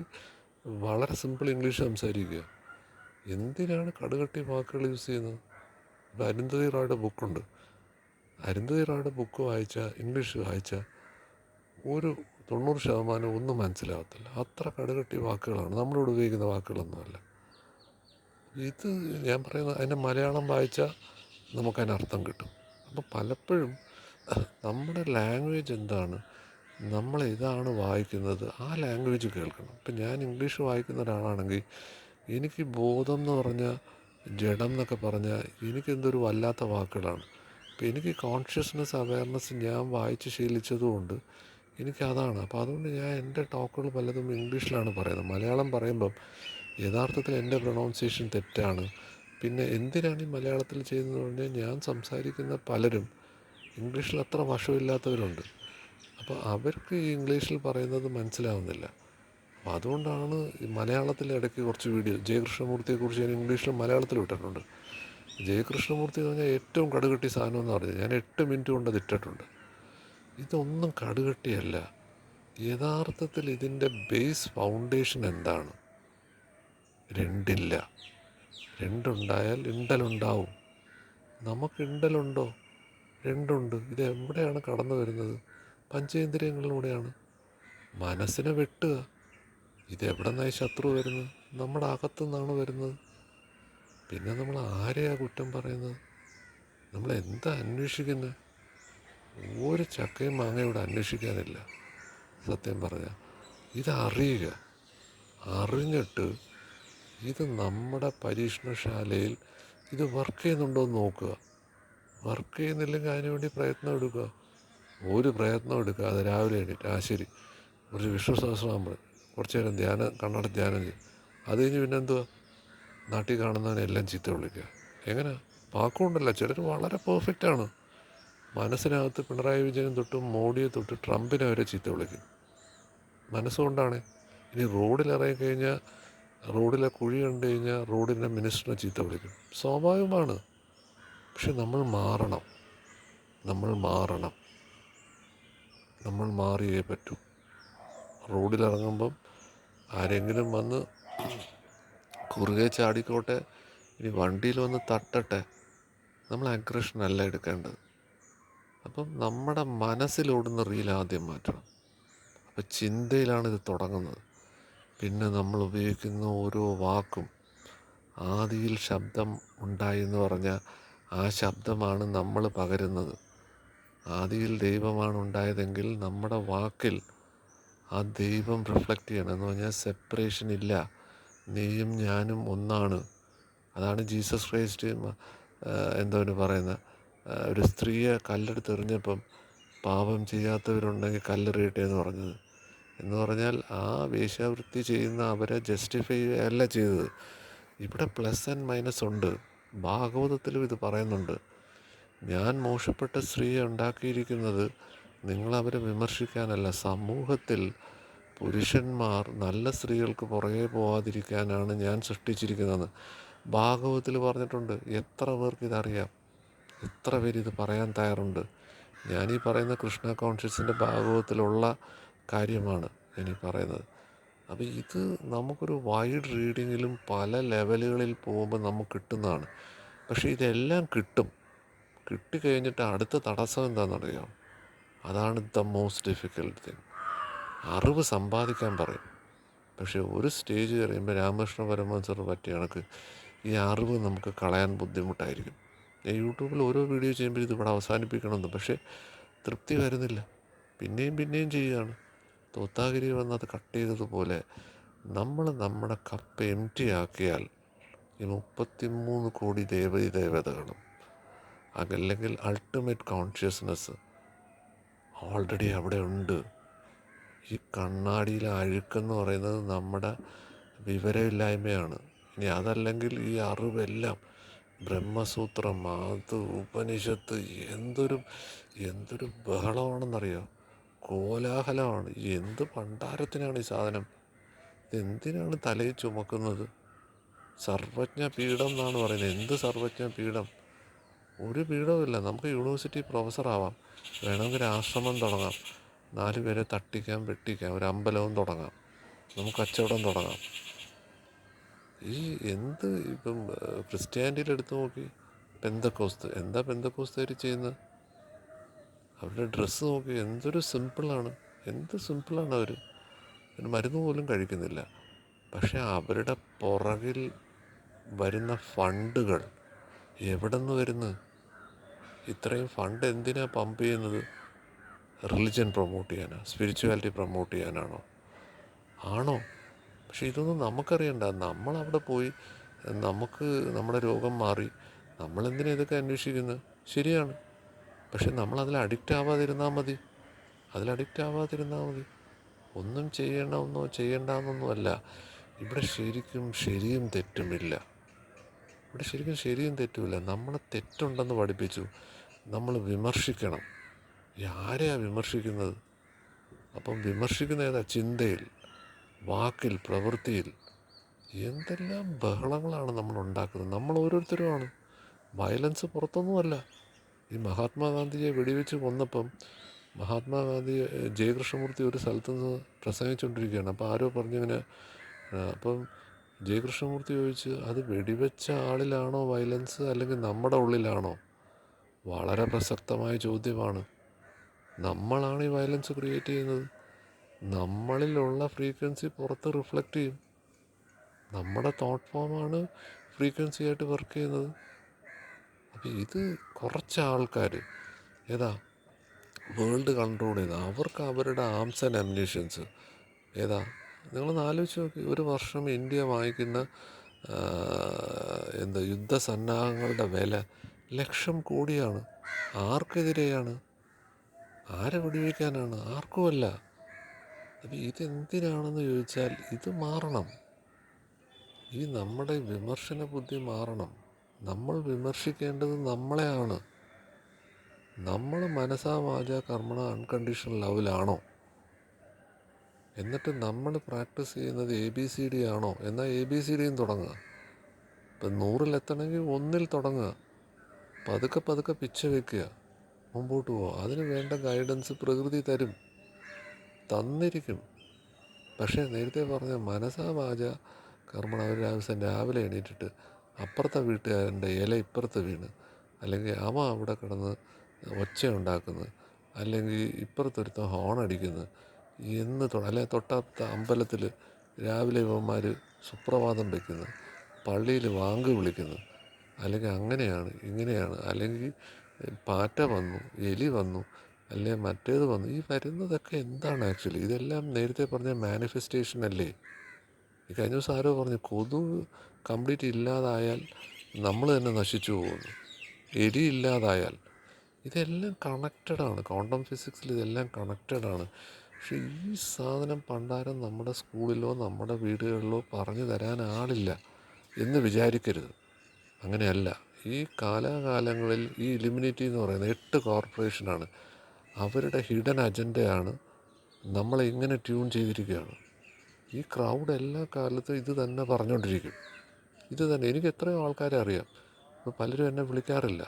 വളരെ സിമ്പിൾ ഇംഗ്ലീഷ് സംസാരിക്കുക. എന്തിനാണ് കടുകട്ടി വാക്കുകൾ യൂസ് ചെയ്യുന്നത്? ഇപ്പോൾ അരുന്ധതി റായുടെ ബുക്കുണ്ട്. അരുന്ധതി റായുടെ ബുക്ക് വായിച്ചാൽ, ഇംഗ്ലീഷ് വായിച്ചാൽ ഒരു 90% ഒന്നും മനസ്സിലാകത്തില്ല. അത്ര കടുകട്ടി വാക്കുകളാണ്, നമ്മളോട് ഉപയോഗിക്കുന്ന വാക്കുകളൊന്നുമല്ല. ഇത് ഞാൻ പറയുന്നത്, അതിൻ്റെ മലയാളം വായിച്ചാൽ നമുക്കതിനർത്ഥം കിട്ടും. അപ്പോൾ പലപ്പോഴും നമ്മുടെ ലാംഗ്വേജ് എന്താണ്, നമ്മൾ ഇതാണ് വായിക്കുന്നത്, ആ ലാംഗ്വേജ് കേൾക്കണം. ഇപ്പം ഞാൻ ഇംഗ്ലീഷ് വായിക്കുന്ന ഒരാളാണെങ്കിൽ എനിക്ക് ബോധം എന്ന് പറഞ്ഞാൽ, ജഡം എന്നൊക്കെ പറഞ്ഞാൽ എനിക്കെന്തൊരു വല്ലാത്ത വാക്കുകളാണ്. അപ്പോൾ എനിക്ക് കോൺഷ്യസ്നെസ്, അവയർനെസ് ഞാൻ വായിച്ച് ശീലിച്ചതുകൊണ്ട് എനിക്കതാണ്. അപ്പോൾ അതുകൊണ്ട് ഞാൻ എൻ്റെ ടോക്കുകൾ പലതും ഇംഗ്ലീഷിലാണ് പറയുന്നത്. മലയാളം പറയുമ്പം യഥാർത്ഥത്തിൽ എൻ്റെ പ്രൊണൗൺസിയേഷൻ തെറ്റാണ്. പിന്നെ എന്തിനാണ് ഈ മലയാളത്തിൽ ചെയ്യുന്നത് പറഞ്ഞാൽ, ഞാൻ സംസാരിക്കുന്ന പലരും ഇംഗ്ലീഷിൽ അത്ര വശമില്ലാത്തവരുണ്ട്. അപ്പോൾ അവർക്ക് ഈ ഇംഗ്ലീഷിൽ പറയുന്നത് മനസ്സിലാവുന്നില്ല. അപ്പോൾ അതുകൊണ്ടാണ് ഈ മലയാളത്തിൽ ഇടയ്ക്ക് കുറച്ച് വീഡിയോ ജയകൃഷ്ണമൂർത്തിയെക്കുറിച്ച് ഞാൻ ഇംഗ്ലീഷിലും മലയാളത്തിലും ഇട്ടിട്ടുണ്ട്. ജയകൃഷ്ണമൂർത്തി എന്ന് പറഞ്ഞാൽ ഏറ്റവും കടുകെട്ടി സാധനം എന്ന് പറഞ്ഞത് ഞാൻ 8 മിനിറ്റ് കൊണ്ട് അത് ഇട്ടിട്ടുണ്ട്. ഇതൊന്നും കടുകെട്ടിയല്ല. യഥാർത്ഥത്തിൽ ഇതിൻ്റെ ബേസ് ഫൗണ്ടേഷൻ എന്താണ്? രണ്ടില്ല. രണ്ടുണ്ടായാൽ ഇണ്ടലുണ്ടാവും. നമുക്ക് ഇണ്ടലുണ്ടോ? രണ്ടുണ്ട്. ഇത് എവിടെയാണ് കടന്നു വരുന്നത്? പഞ്ചേന്ദ്രിയങ്ങളിലൂടെയാണ്. മനസ്സിനെ വെട്ടുക. ഇതെവിടെ നിന്നായി ശത്രു വരുന്നത്? നമ്മുടെ അകത്തുനിന്നാണ് വരുന്നത്. പിന്നെ നമ്മൾ ആരെയാണ് കുറ്റം പറയുന്നത്? നമ്മൾ എന്താ അന്വേഷിക്കുന്നത്? ഒരു ചക്കയും മാങ്ങയും ഇവിടെ അന്വേഷിക്കാനില്ല. സത്യം പറഞ്ഞാൽ ഇതറിയുക. അറിഞ്ഞിട്ട് ഇത് നമ്മുടെ പരീക്ഷണശാലയിൽ ഇത് വർക്ക് ചെയ്യുന്നുണ്ടോ എന്ന് നോക്കുക. വർക്ക് ചെയ്യുന്നില്ലെങ്കിൽ അതിനുവേണ്ടി പ്രയത്നം എടുക്കുക. ഒരു പ്രയത്നം എടുക്കാതെ രാവിലെ എണീറ്റ് ശരി കുറച്ച് വിഷ്ണു സഹസ്രനാമം, കുറച്ച് നേരം ധ്യാനം, കണ്ണട ധ്യാനം ചെയ്യും. അത് കഴിഞ്ഞ് പിന്നെ എന്തുവാ, നാട്ടിൽ കാണുന്നവനെല്ലാം ചീത്ത വിളിക്കുക. എങ്ങനെ? വാക്കുകൊണ്ടല്ല. ചിലർ വളരെ പെർഫെക്റ്റാണ്. മനസ്സിനകത്ത് പിണറായി വിജയനും തൊട്ട് മോഡിയെ തൊട്ട് ട്രംപിനെ വരെ ചീത്ത വിളിക്കും. മനസ്സുകൊണ്ടാണ്. ഇനി റോഡിലിറങ്ങി കഴിഞ്ഞാൽ, റോഡിലെ കുഴി കണ്ടു കഴിഞ്ഞാൽ റോഡിൻ്റെ മിനിസ്റ്ററിനെ ചീത്ത വിളിക്കും. സ്വാഭാവികമാണ്. പക്ഷെ നമ്മൾ മാറണം. നമ്മൾ മാറിയേ പറ്റൂ. റോഡിലിറങ്ങുമ്പം ആരെങ്കിലും വന്ന് കുറുകെ ചാടിക്കോട്ടെ, ഇനി വണ്ടിയിൽ വന്ന് തട്ടട്ടെ, നമ്മൾ അഗ്രഷനല്ല എടുക്കേണ്ടത്. അപ്പം നമ്മുടെ മനസ്സിലോടുന്ന റീൽ ആദ്യം മാറ്റണം. അപ്പം ചിന്തയിലാണ് ഇത് തുടങ്ങുന്നത്. പിന്നെ നമ്മൾ ഉപയോഗിക്കുന്ന ഓരോ വാക്കും, ആദിയിൽ ശബ്ദം ഉണ്ടായി എന്ന് പറഞ്ഞാൽ ആ ശബ്ദമാണ് നമ്മൾ പകരുന്നത്. ആദിയിൽ ദൈവമാണ് ഉണ്ടായതെങ്കിൽ നമ്മുടെ വാക്കിൽ ആ ദൈവം റിഫ്ലക്റ്റ് ചെയ്യണം. എന്ന് പറഞ്ഞാൽ സെപ്പറേഷൻ ഇല്ല, നീയും ഞാനും ഒന്നാണ്. അതാണ് ജീസസ് ക്രൈസ്റ്റ് എന്തോന്ന് പറയുന്നത്, ഒരു സ്ത്രീയെ കല്ലെടുത്തെറിഞ്ഞപ്പം പാപം ചെയ്യാത്തവരുണ്ടെങ്കിൽ കല്ലെറിയട്ടെ എന്ന് പറഞ്ഞത്. എന്ന് പറഞ്ഞാൽ ആ വേശ്യാവൃത്തി ചെയ്യുന്ന അവരെ ജസ്റ്റിഫൈ അല്ല ചെയ്തത്. ഇവിടെ പ്ലസ് ആൻഡ് മൈനസ് ഉണ്ട്. ഭാഗവതത്തിലും ഇത് പറയുന്നുണ്ട്. ഞാൻ മോശപ്പെട്ട സ്ത്രീയെ ഉണ്ടാക്കിയിരിക്കുന്നത് നിങ്ങളവരെ വിമർശിക്കാനല്ല, സമൂഹത്തിൽ പുരുഷന്മാർ നല്ല സ്ത്രീകൾക്ക് പുറകെ പോകാതിരിക്കാനാണ് ഞാൻ സൃഷ്ടിച്ചിരിക്കുന്നതെന്ന് ഭാഗവതത്തിൽ പറഞ്ഞിട്ടുണ്ട്. എത്ര പേർക്ക് ഇതറിയാം? എത്ര പേരിത് പറയാൻ തയ്യാറുണ്ട്? ഞാനീ പറയുന്ന കൃഷ്ണ കോൺഷ്യസിൻ്റെ ഭാഗവതത്തിലുള്ള കാര്യമാണ് ഞാനീ പറയുന്നത്. അപ്പോൾ ഇത് നമുക്കൊരു വൈഡ് റീഡിങ്ങിലും പല ലെവലുകളിൽ പോകുമ്പോൾ നമുക്ക് കിട്ടുന്നതാണ്. പക്ഷേ ഇതെല്ലാം കിട്ടിക്കഴിഞ്ഞിട്ട് അടുത്ത തടസ്സം എന്താണെന്നറിയാം? അതാണ് ദ മോസ്റ്റ് ഡിഫിക്കൽട്ട് തിങ്. അറിവ് സമ്പാദിക്കാൻ പറയും, പക്ഷേ ഒരു സ്റ്റേജ് കഴിയുമ്പോൾ രാമകൃഷ്ണ പരമഹംസർ പറ്റിയ കണക്ക് ഈ അറിവ് നമുക്ക് കളയാൻ ബുദ്ധിമുട്ടായിരിക്കും. യൂട്യൂബിൽ ഓരോ വീഡിയോ ചെയ്യുമ്പോൾ ഇതിവിടെ അവസാനിപ്പിക്കണമെന്ന്, പക്ഷേ തൃപ്തി വരുന്നില്ല. പിന്നെയും ചെയ്യുകയാണ്. തോത്താഗിരി വന്നത് കട്ട് ചെയ്തതുപോലെ നമ്മൾ നമ്മുടെ കപ്പ് എം ടി ആക്കിയാൽ ഈ 33 കോടി ദേവതകളും അല്ലെങ്കിൽ അൾട്ടിമേറ്റ് കോൺഷ്യസ്നെസ് ഓൾറെഡി അവിടെ ഉണ്ട്. ഈ കണ്ണാടിയിലെ അഴുക്കെന്ന് പറയുന്നത് നമ്മുടെ വിവരമില്ലായ്മയാണ്. ഇനി അതല്ലെങ്കിൽ ഈ അറിവെല്ലാം ബ്രഹ്മസൂത്രം, അത് ഉപനിഷത്ത്, എന്തൊരു ബഹളമാണെന്നറിയാം. കോലാഹലമാണ്. എന്ത് പണ്ടാരത്തിനാണ് ഈ സാധനം? ഇതെന്തിനാണ് തലയിൽ ചുമക്കുന്നത്? സർവജ്ഞ പീഠം എന്നാണ് പറയുന്നത്. എന്ത് സർവജ്ഞ പീഠം? ഒരു പീഠവുമില്ല. നമുക്ക് യൂണിവേഴ്സിറ്റി പ്രൊഫസറാവാം, വേണമെങ്കിൽ ഒരു ആശ്രമം തുടങ്ങാം, 4 പേരെ തട്ടിക്കാം വെട്ടിക്കാം, ഒരു അമ്പലവും തുടങ്ങാം, നമുക്ക് കച്ചവടം തുടങ്ങാം. ഈ എന്ത് ഇപ്പം ക്രിസ്ത്യാനിറ്റിയിൽ എടുത്തു നോക്കി, പെന്തക്കോസ്ത് എന്താ പെന്തക്കോസ്തുകാർ ചെയ്യുന്നത്? അവരുടെ ഡ്രസ്സ് നോക്കി, എന്തൊരു സിമ്പിളാണ്, എന്ത് സിമ്പിളാണ് അവർ. മരുന്ന് പോലും കഴിക്കുന്നില്ല. പക്ഷേ അവരുടെ പുറകിൽ വരുന്ന ഫണ്ടുകൾ എവിടെ നിന്ന് വരുന്നു? ഇത്രയും ഫണ്ട് എന്തിനാണ് പമ്പ് ചെയ്യുന്നത്? റിലിജൻ പ്രൊമോട്ട് ചെയ്യാനോ, സ്പിരിച്വാലിറ്റി പ്രൊമോട്ട് ചെയ്യാനാണോ? ആണോ? പക്ഷെ ഇതൊന്നും നമുക്കറിയണ്ട. നമ്മളവിടെ പോയി നമുക്ക് നമ്മുടെ രോഗം മാറി, നമ്മളെന്തിനാ ഇതൊക്കെ അന്വേഷിക്കുന്നത്? ശരിയാണ്. പക്ഷെ നമ്മളതിൽ അഡിക്റ്റ് ആവാതിരുന്നാൽ മതി. ഒന്നും ചെയ്യണമെന്നോ ചെയ്യണ്ടെന്നൊന്നുമല്ല. ഇവിടെ ശരിക്കും ശരിയും തെറ്റുമില്ല. നമ്മളെ തെറ്റുണ്ടെന്ന് പഠിപ്പിച്ചു. നമ്മൾ വിമർശിക്കണം. ആരെയാണ് വിമർശിക്കുന്നത്? അപ്പം വിമർശിക്കുന്ന ഏതാ? ചിന്തയിൽ, വാക്കിൽ, പ്രവൃത്തിയിൽ. എന്തെല്ലാം ബഹളങ്ങളാണ് നമ്മൾ ഉണ്ടാക്കുന്നത്. നമ്മൾ ഓരോരുത്തരുമാണ്. വയലൻസ് പുറത്തൊന്നുമല്ല. ഈ മഹാത്മാഗാന്ധിയെ വെടിവെച്ച് കൊന്നപ്പം മഹാത്മാഗാന്ധി ജയകൃഷ്ണമൂർത്തി ഒരു സ്ഥലത്തു നിന്ന് പ്രസംഗിച്ചുകൊണ്ടിരിക്കുകയാണ്. അപ്പോൾ ആരോ പറഞ്ഞിങ്ങനെ, അപ്പം ജയകൃഷ്ണമൂർത്തി ചോദിച്ച്, അത് വെടിവെച്ച ആളിലാണോ വയലൻസ്, അല്ലെങ്കിൽ നമ്മുടെ ഉള്ളിലാണോ? വളരെ പ്രസക്തമായ ചോദ്യമാണ്. നമ്മളാണ് ഈ വയലൻസ് ക്രിയേറ്റ് ചെയ്യുന്നത്. നമ്മളിലുള്ള ഫ്രീക്വൻസി പുറത്ത് റിഫ്ലക്റ്റ് ചെയ്യും. നമ്മുടെ തോട്ട് ഫോമാണ് ഫ്രീക്വൻസി ആയിട്ട് വർക്ക് ചെയ്യുന്നത്. അപ്പോൾ ഇത് കുറച്ച് ആൾക്കാർ ഏതാ വേൾഡ് കൺട്രോൾ ചെയ്ത്, അവർക്ക് അവരുടെ ആംസ് ആൻഡ് അമ്യൂണിഷൻസ് ഏതാ? നിങ്ങളൊന്ന് ആലോചിച്ച് നോക്കി. ഒരു വർഷം ഇന്ത്യ വാങ്ങിക്കുന്ന യുദ്ധസന്നാഹങ്ങളുടെ വില 1,00,000 കോടിയാണ്. ആർക്കെതിരെയാണ്? ആരെ വെടിവെക്കാനാണ്? ആർക്കുമല്ല. അപ്പം ഇതെന്തിനാണെന്ന് ചോദിച്ചാൽ, ഇത് മാറണം. ഈ നമ്മുടെ വിമർശന ബുദ്ധി മാറണം. നമ്മൾ വിമർശിക്കേണ്ടത് നമ്മളെയാണ്. നമ്മൾ മനസാ വാച കർമ്മണ അൺകണ്ടീഷണൽ ലവിലാണോ? എന്നിട്ട് നമ്മൾ പ്രാക്ടീസ് ചെയ്യുന്നത് ABCD ആണോ? എന്നാൽ ABCDയും തുടങ്ങുക. ഇപ്പം 100-ൽ 1-ൽ തുടങ്ങുക. പതുക്കെ പിച്ച വയ്ക്കുക, മുമ്പോട്ട് പോവുക. അതിന് വേണ്ട ഗൈഡൻസ് പ്രകൃതി തന്നിരിക്കും. പക്ഷേ നേരത്തെ പറഞ്ഞ മനസാ വാച കർമ്മണ, ഒരു ദിവസം രാവിലെ എണീറ്റിട്ട് അപ്പുറത്തെ വീട്ടുകാരൻ്റെ ഇല ഇപ്പുറത്ത് വീണ്, അല്ലെങ്കിൽ അവൻ അവിടെ കിടന്ന് ഒച്ച ഉണ്ടാക്കുന്നത്, അല്ലെങ്കിൽ ഇപ്പുറത്തൊരുത്തൻ ഹോൺ അടിക്കുന്നത് അല്ലെങ്കിൽ തൊട്ടടുത്ത അമ്പലത്തിൽ രാവിലെ ഇവന്മാർ സുപ്രഭാതം വയ്ക്കുന്നത്, പള്ളിയിൽ വാങ്ക് വിളിക്കുന്നത്, അല്ലെങ്കിൽ അങ്ങനെയാണ് ഇങ്ങനെയാണ്, അല്ലെങ്കിൽ പാറ്റ വന്നു, എലി വന്നു, അല്ലെങ്കിൽ മറ്റേത് വന്നു. ഈ വരുന്നതൊക്കെ എന്താണ് ആക്ച്വലി? ഇതെല്ലാം നേരത്തെ പറഞ്ഞ മാനിഫെസ്റ്റേഷൻ അല്ലേ? ഈ കഴിഞ്ഞ ദിവസം ആരോ പറഞ്ഞു, കൊതുക് കംപ്ലീറ്റ് ഇല്ലാതായാൽ നമ്മൾ തന്നെ നശിച്ചു പോകുന്നു, എലി ഇല്ലാതായാൽ. ഇതെല്ലാം കണക്റ്റഡാണ്. ക്വാണ്ടം ഫിസിക്സിൽ ഇതെല്ലാം കണക്റ്റഡാണ്. പക്ഷേ ഈ സാധനം പണ്ടാരം നമ്മുടെ സ്കൂളിലോ നമ്മുടെ വീടുകളിലോ പറഞ്ഞു തരാൻ ആളില്ല എന്ന് വിചാരിക്കരുത്. അങ്ങനെയല്ല. ഈ കാലാകാലങ്ങളിൽ ഈ ഇലുമിനേറ്റി എന്ന് പറയുന്ന 8 കോർപ്പറേഷനാണ്. അവരുടെ ഹിഡൻ അജണ്ടയാണ് നമ്മളെ ഇങ്ങനെ ട്യൂൺ ചെയ്തിരിക്കുകയാണ്. ഈ ക്രൗഡ് എല്ലാ കാലത്തും ഇത് തന്നെ പറഞ്ഞുകൊണ്ടിരിക്കും. ഇത് തന്നെ. എനിക്ക് എത്രയോ ആൾക്കാരെ അറിയാം. ഇപ്പോൾ പലരും എന്നെ വിളിക്കാറില്ല.